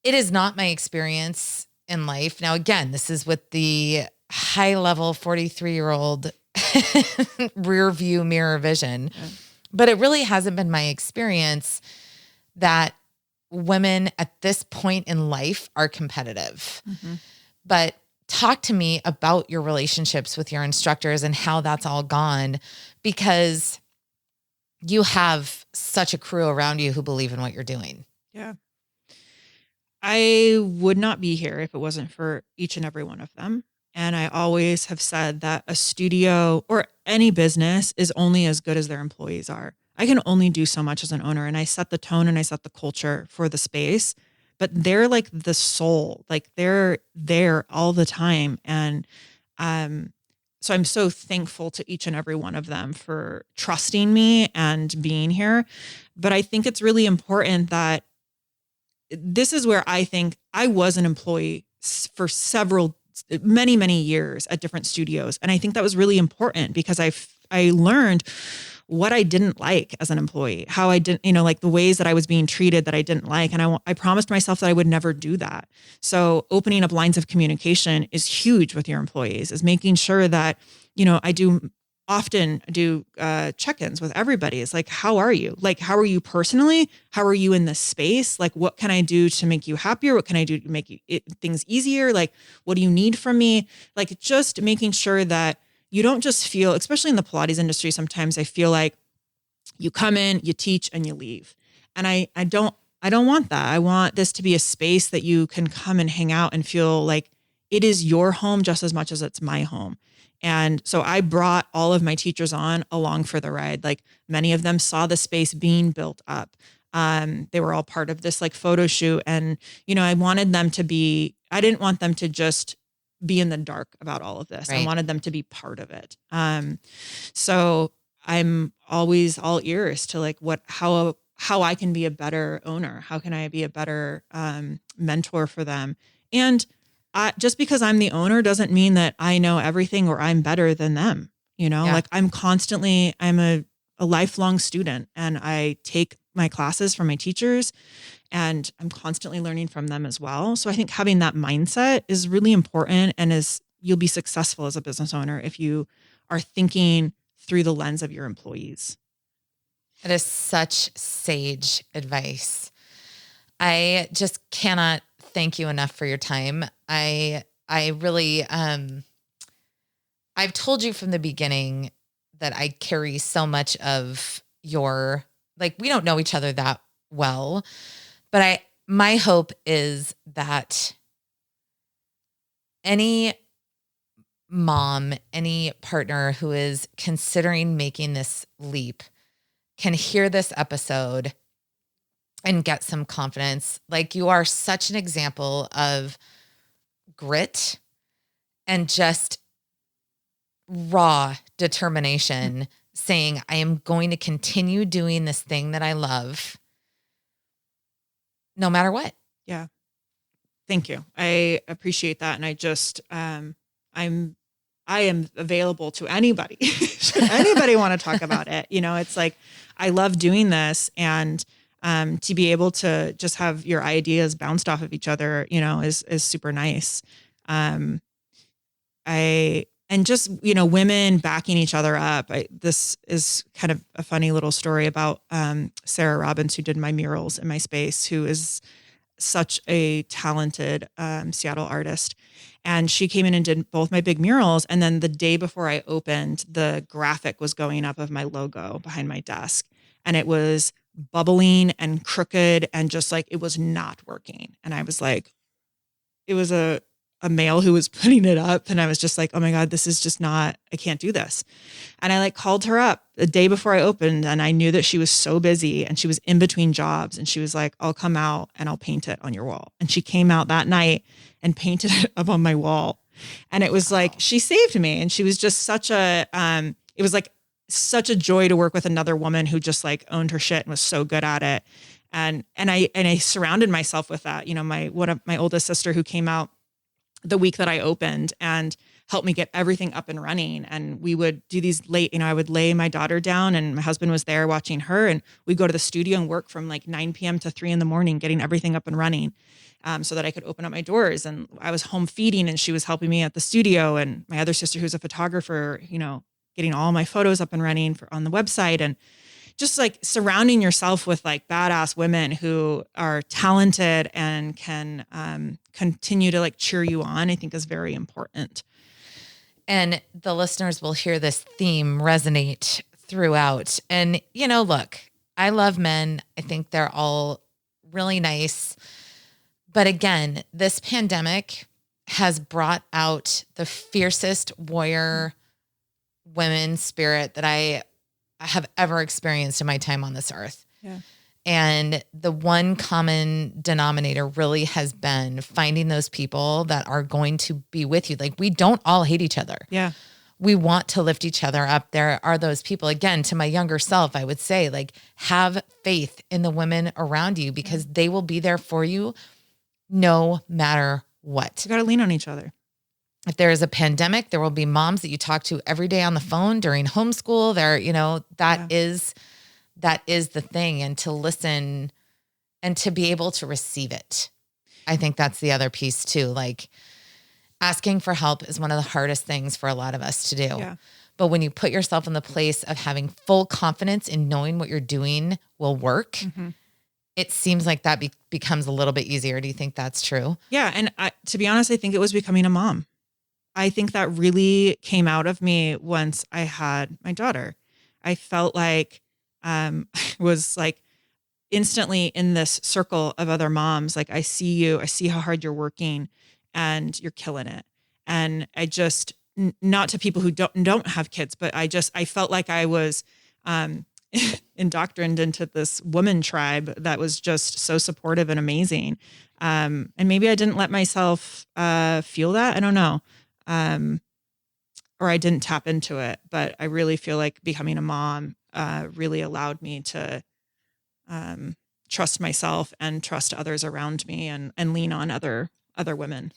It is not my experience in life. Now, again, this is with the high level 43-year-old rear view mirror vision, but it really hasn't been my experience that women at this point in life are competitive. Mm-hmm. But talk to me about your relationships with your instructors and how that's all gone, because you have such a crew around you who believe in what you're doing. Yeah. I would not be here if it wasn't for each and every one of them. And I always have said that a studio or any business is only as good as their employees are. I can only do so much as an owner, and I set the tone and I set the culture for the space, but they're like the soul, like they're there all the time. And so I'm so thankful to each and every one of them for trusting me and being here. But I think it's really important that this is where I think I was an employee for many years at different studios. And I think that was really important because I learned what I didn't like as an employee, how I didn't, like the ways that I was being treated that I didn't like. And I promised myself that I would never do that. So opening up lines of communication is huge with your employees, is making sure that, I often do check-ins with everybody. It's like, how are you? Like, how are you personally? How are you in this space? Like, what can I do to make you happier? What can I do to make things easier? Like, what do you need from me? Like, just making sure that you don't just feel, especially in the Pilates industry, sometimes I feel like you come in, you teach, and you leave. And I don't want that. I want this to be a space that you can come and hang out and feel like it is your home just as much as it's my home. And so I brought all of my teachers along for the ride. Like, many of them saw the space being built up. They were all part of this like photo shoot. And, I wanted them to I didn't want them to just be in the dark about all of this. Right. I wanted them to be part of it. So I'm always all ears to like how I can be a better owner. How can I be a better mentor for them? And just because I'm the owner doesn't mean that I know everything or I'm better than them. Like I'm a lifelong student, and I take my classes from my teachers, and I'm constantly learning from them as well. So I think having that mindset is really important, and you'll be successful as a business owner if you are thinking through the lens of your employees. It is such sage advice. I just cannot thank you enough for your time. I really, I've told you from the beginning that I carry so much of we don't know each other that well, but my hope is that any mom, any partner who is considering making this leap can hear this episode and get some confidence. Like, you are such an example of grit and just raw determination, saying, I am going to continue doing this thing that I love no matter what. Yeah. Thank you. I appreciate that. And I just, I am available to anybody. Should anybody want to talk about it? It's like, I love doing this, and to be able to just have your ideas bounced off of each other, is super nice. And just, women backing each other up. This is kind of a funny little story about Sarah Robbins, who did my murals in my space, who is such a talented Seattle artist. And she came in and did both my big murals. And then the day before I opened, the graphic was going up of my logo behind my desk. And it was bubbling and crooked and just like, it was not working. And I was like, it was a a male who was putting it up. And I was just like, oh my God, this is just not, I can't do this. And I like called her up the day before I opened, and I knew that she was so busy and she was in between jobs. And she was like, I'll come out and I'll paint it on your wall. And she came out that night and painted it up on my wall. And it was like, she saved me. And she was just such a, it was like such a joy to work with another woman who just like owned her shit and was so good at it. And I surrounded myself with that. You know, one of my oldest sister who came out the week that I opened and helped me get everything up and running. And we would do these late, you know, I would lay my daughter down and my husband was there watching her, and we'd go to the studio and work from like 9 p.m. to 3 a.m, getting everything up and running, so that I could open up my doors. And I was home feeding and she was helping me at the studio. And my other sister, who's a photographer, you know, getting all my photos up and running on the website. And just like surrounding yourself with like badass women who are talented and can continue to like cheer you on, I think is very important. And the listeners will hear this theme resonate throughout. And, you know, look, I love men. I think they're all really nice. But again, this pandemic has brought out the fiercest warrior women spirit that I have ever experienced in my time on this earth. Yeah. And the one common denominator really has been finding those people that are going to be with you. Like, we don't all hate each other. Yeah. We want to lift each other up. There are those people, again, to my younger self, I would say, like, have faith in the women around you because they will be there for you no matter what. You got to lean on each other. If there is a pandemic, there will be moms that you talk to every day on the phone during homeschool. There, you know, that is the thing. And to listen and to be able to receive it. I think that's the other piece too. Like, asking for help is one of the hardest things for a lot of us to do. Yeah. But when you put yourself in the place of having full confidence in knowing what you're doing will work, it seems like that becomes a little bit easier. Do you think that's true? Yeah. And to be honest, I think it was becoming a mom. I think that really came out of me once I had my daughter. I felt like I was like instantly in this circle of other moms. Like, I see you, I see how hard you're working and you're killing it. And I just, not to people who don't have kids, but I felt like I was indoctrined into this woman tribe that was just so supportive and amazing. And maybe I didn't let myself feel that. I don't know. Or I didn't tap into it, but I really feel like becoming a mom really allowed me to trust myself and trust others around me and lean on other women.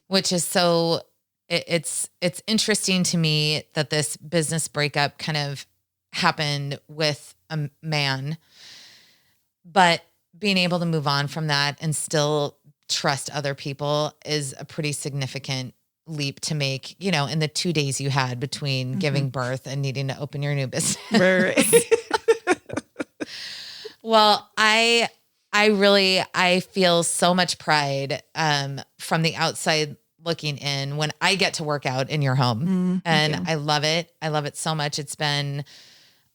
Which is so, it's interesting to me that this business breakup kind of happened with a man, but being able to move on from that and still trust other people is a pretty significant leap to make, you know, in the 2 days you had between giving birth and needing to open your new business. Right. Well, I feel so much pride from the outside looking in when I get to work out in your home. And I love it. I love it so much. It's been,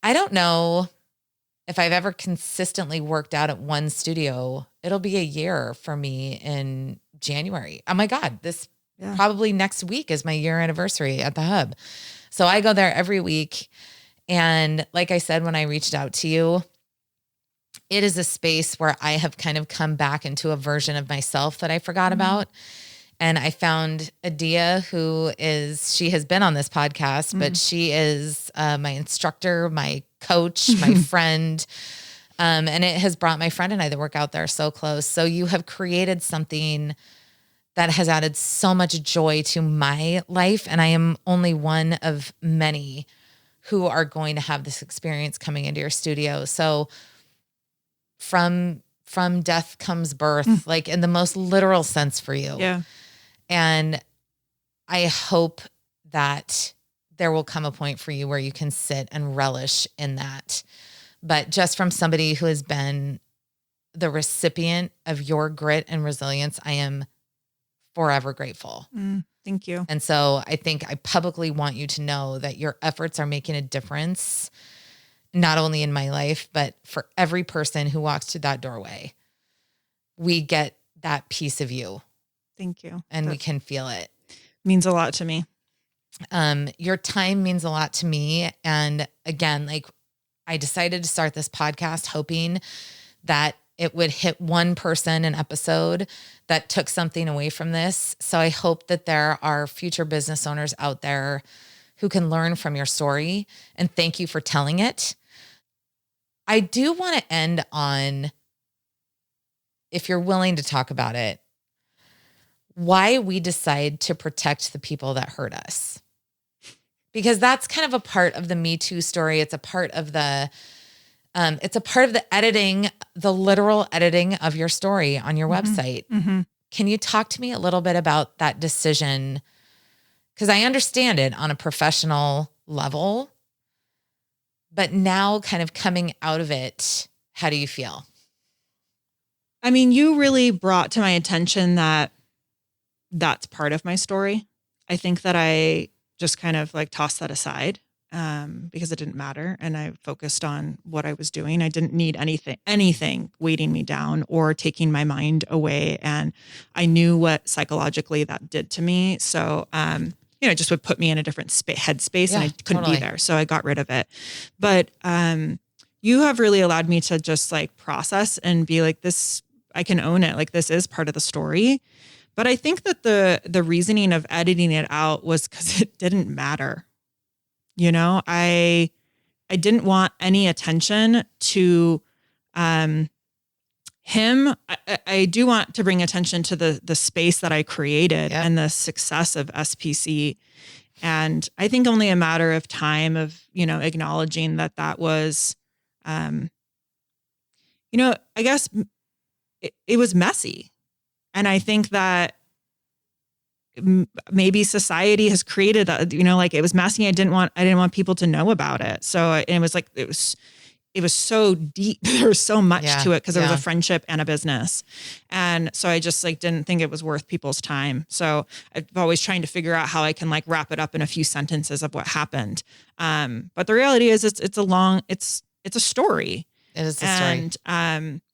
I don't know if I've ever consistently worked out at one studio. It'll be a year for me in January. Oh my God, probably next week is my year anniversary at the Hub. So I go there every week. And like I said, when I reached out to you, it is a space where I have kind of come back into a version of myself that I forgot about. And I found Adia, she has been on this podcast, but she is my instructor, my coach, my friend. And it has brought my friend and I that work out there so close. So you have created something that has added so much joy to my life. And I am only one of many who are going to have this experience coming into your studio. So from death comes birth, like in the most literal sense for you. Yeah. And I hope that there will come a point for you where you can sit and relish in that. But just from somebody who has been the recipient of your grit and resilience, I am forever grateful. Thank you. And so I think I publicly want you to know that your efforts are making a difference, not only in my life, but for every person who walks through that doorway. We get that piece of you Thank you. and we can feel it. Means a lot to me. Your time means a lot to me. And again, like I decided to start this podcast hoping that it would hit one person an episode that took something away from this. So I hope that there are future business owners out there who can learn from your story, and thank you for telling it. I do want to end on, if you're willing to talk about it, why we decide to protect the people that hurt us. Because that's kind of a part of the Me Too story. It's a part of the editing, the literal editing of your story on your website. Mm-hmm. Can you talk to me a little bit about that decision? Because I understand it on a professional level, but now kind of coming out of it, how do you feel? I mean, you really brought to my attention that that's part of my story. I think that I just kind of like tossed that aside because it didn't matter. And I focused on what I was doing. I didn't need anything weighting me down or taking my mind away. And I knew what psychologically that did to me. So, it just would put me in a different headspace and I couldn't be there. So I got rid of it. But you have really allowed me to just like process and be like, this, I can own it. Like this is part of the story. But I think that the reasoning of editing it out was because it didn't matter. I didn't want any attention to him. I do want to bring attention to the space that I created and the success of SPC. And I think only a matter of time of, acknowledging that was, I guess it was messy. And I think that maybe society has created like it was messy. I didn't want people to know about it. So it was like, it was so deep. There was so much to it because there was a friendship and a business. And so I just like, didn't think it was worth people's time. So I've always trying to figure out how I can like wrap it up in a few sentences of what happened. But the reality is it's a story. It is a story.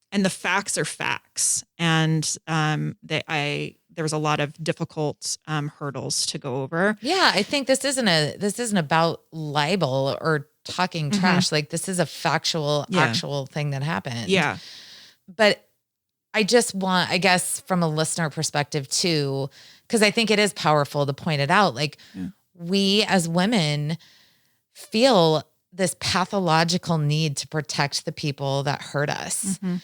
And the facts are facts. And there was a lot of difficult hurdles to go over. Yeah, I think this isn't about libel or talking trash. Like this is a factual, actual thing that happened. Yeah. But I just want, I guess, from a listener perspective too, because I think it is powerful to point it out. Like we as women feel this pathological need to protect the people that hurt us. Mm-hmm.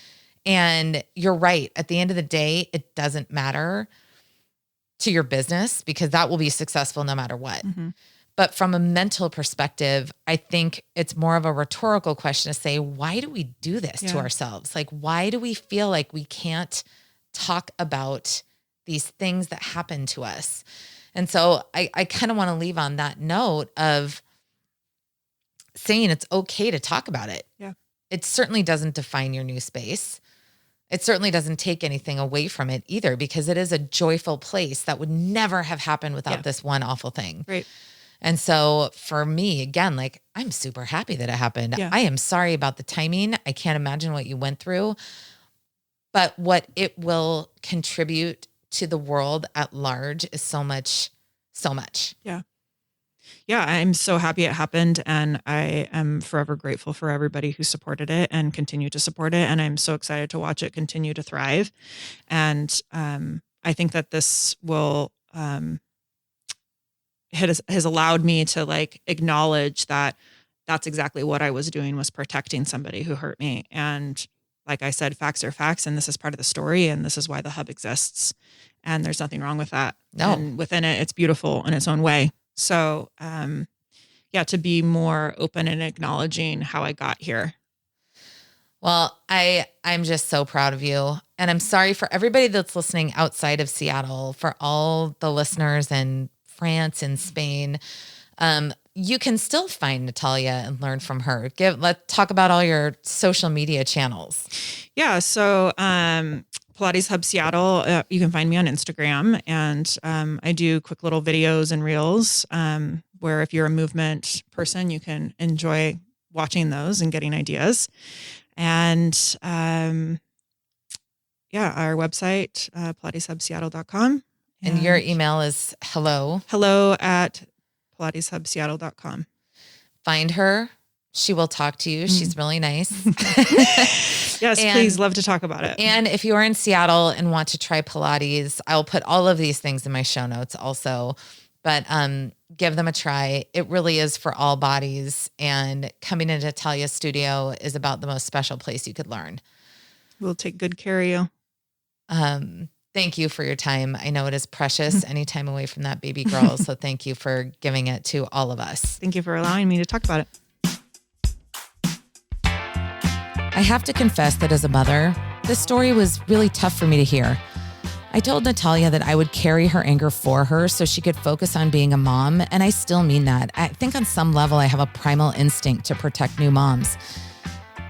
And you're right. At the end of the day, it doesn't matter to your business because that will be successful no matter what. Mm-hmm. But from a mental perspective, I think it's more of a rhetorical question to say, why do we do this to ourselves? Like, why do we feel like we can't talk about these things that happen to us? And so I kind of want to leave on that note of saying it's okay to talk about it. Yeah. It certainly doesn't define your new space. It certainly doesn't take anything away from it either, because it is a joyful place that would never have happened without this one awful thing. Right. And so for me, again, like I'm super happy that it happened. Yeah. I am sorry about the timing. I can't imagine what you went through, but what it will contribute to the world at large is so much. Yeah. Yeah. I'm so happy it happened. And I am forever grateful for everybody who supported it and continue to support it. And I'm so excited to watch it continue to thrive. And I think that this will, has allowed me to like acknowledge that that's exactly what I was doing, was protecting somebody who hurt me. And like I said, facts are facts, and this is part of the story, and this is why the hub exists. And there's nothing wrong with that. No. And within it, it's beautiful in its own way. So, to be more open and acknowledging how I got here. Well, I'm just so proud of you. And I'm sorry for everybody that's listening outside of Seattle, for all the listeners in France and Spain. You can still find Nathalia and learn from her. Let's talk about all your social media channels. Yeah. So, Pilates Hub Seattle, you can find me on Instagram, and I do quick little videos and reels where if you're a movement person, you can enjoy watching those and getting ideas. And our website, pilateshubseattle.com. And your email is hello at PilatesHubSeattle.com. Find her. She will talk to you. She's really nice. Yes, please. Love to talk about it. And if you are in Seattle and want to try Pilates, I'll put all of these things in my show notes also. But give them a try. It really is for all bodies. And coming into Natalia's studio is about the most special place you could learn. We'll take good care of you. Thank you for your time. I know it is precious any time away from that baby girl. So thank you for giving it to all of us. Thank you for allowing me to talk about it. I have to confess that as a mother, this story was really tough for me to hear. I told Nathalia that I would carry her anger for her so she could focus on being a mom, and I still mean that. I think on some level I have a primal instinct to protect new moms.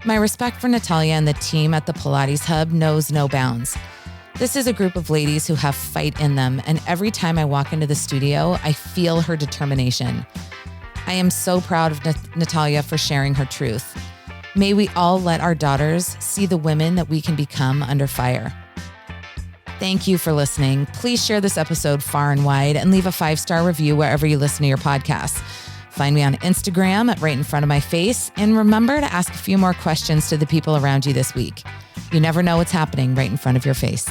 My respect for Nathalia and the team at the Pilates Hub knows no bounds. This is a group of ladies who have fight in them, and every time I walk into the studio, I feel her determination. I am so proud of Nathalia for sharing her truth. May we all let our daughters see the women that we can become under fire. Thank you for listening. Please share this episode far and wide and leave a 5-star review wherever you listen to your podcasts. Find me on Instagram at Right in Front of My Face, and remember to ask a few more questions to the people around you this week. You never know what's happening right in front of your face.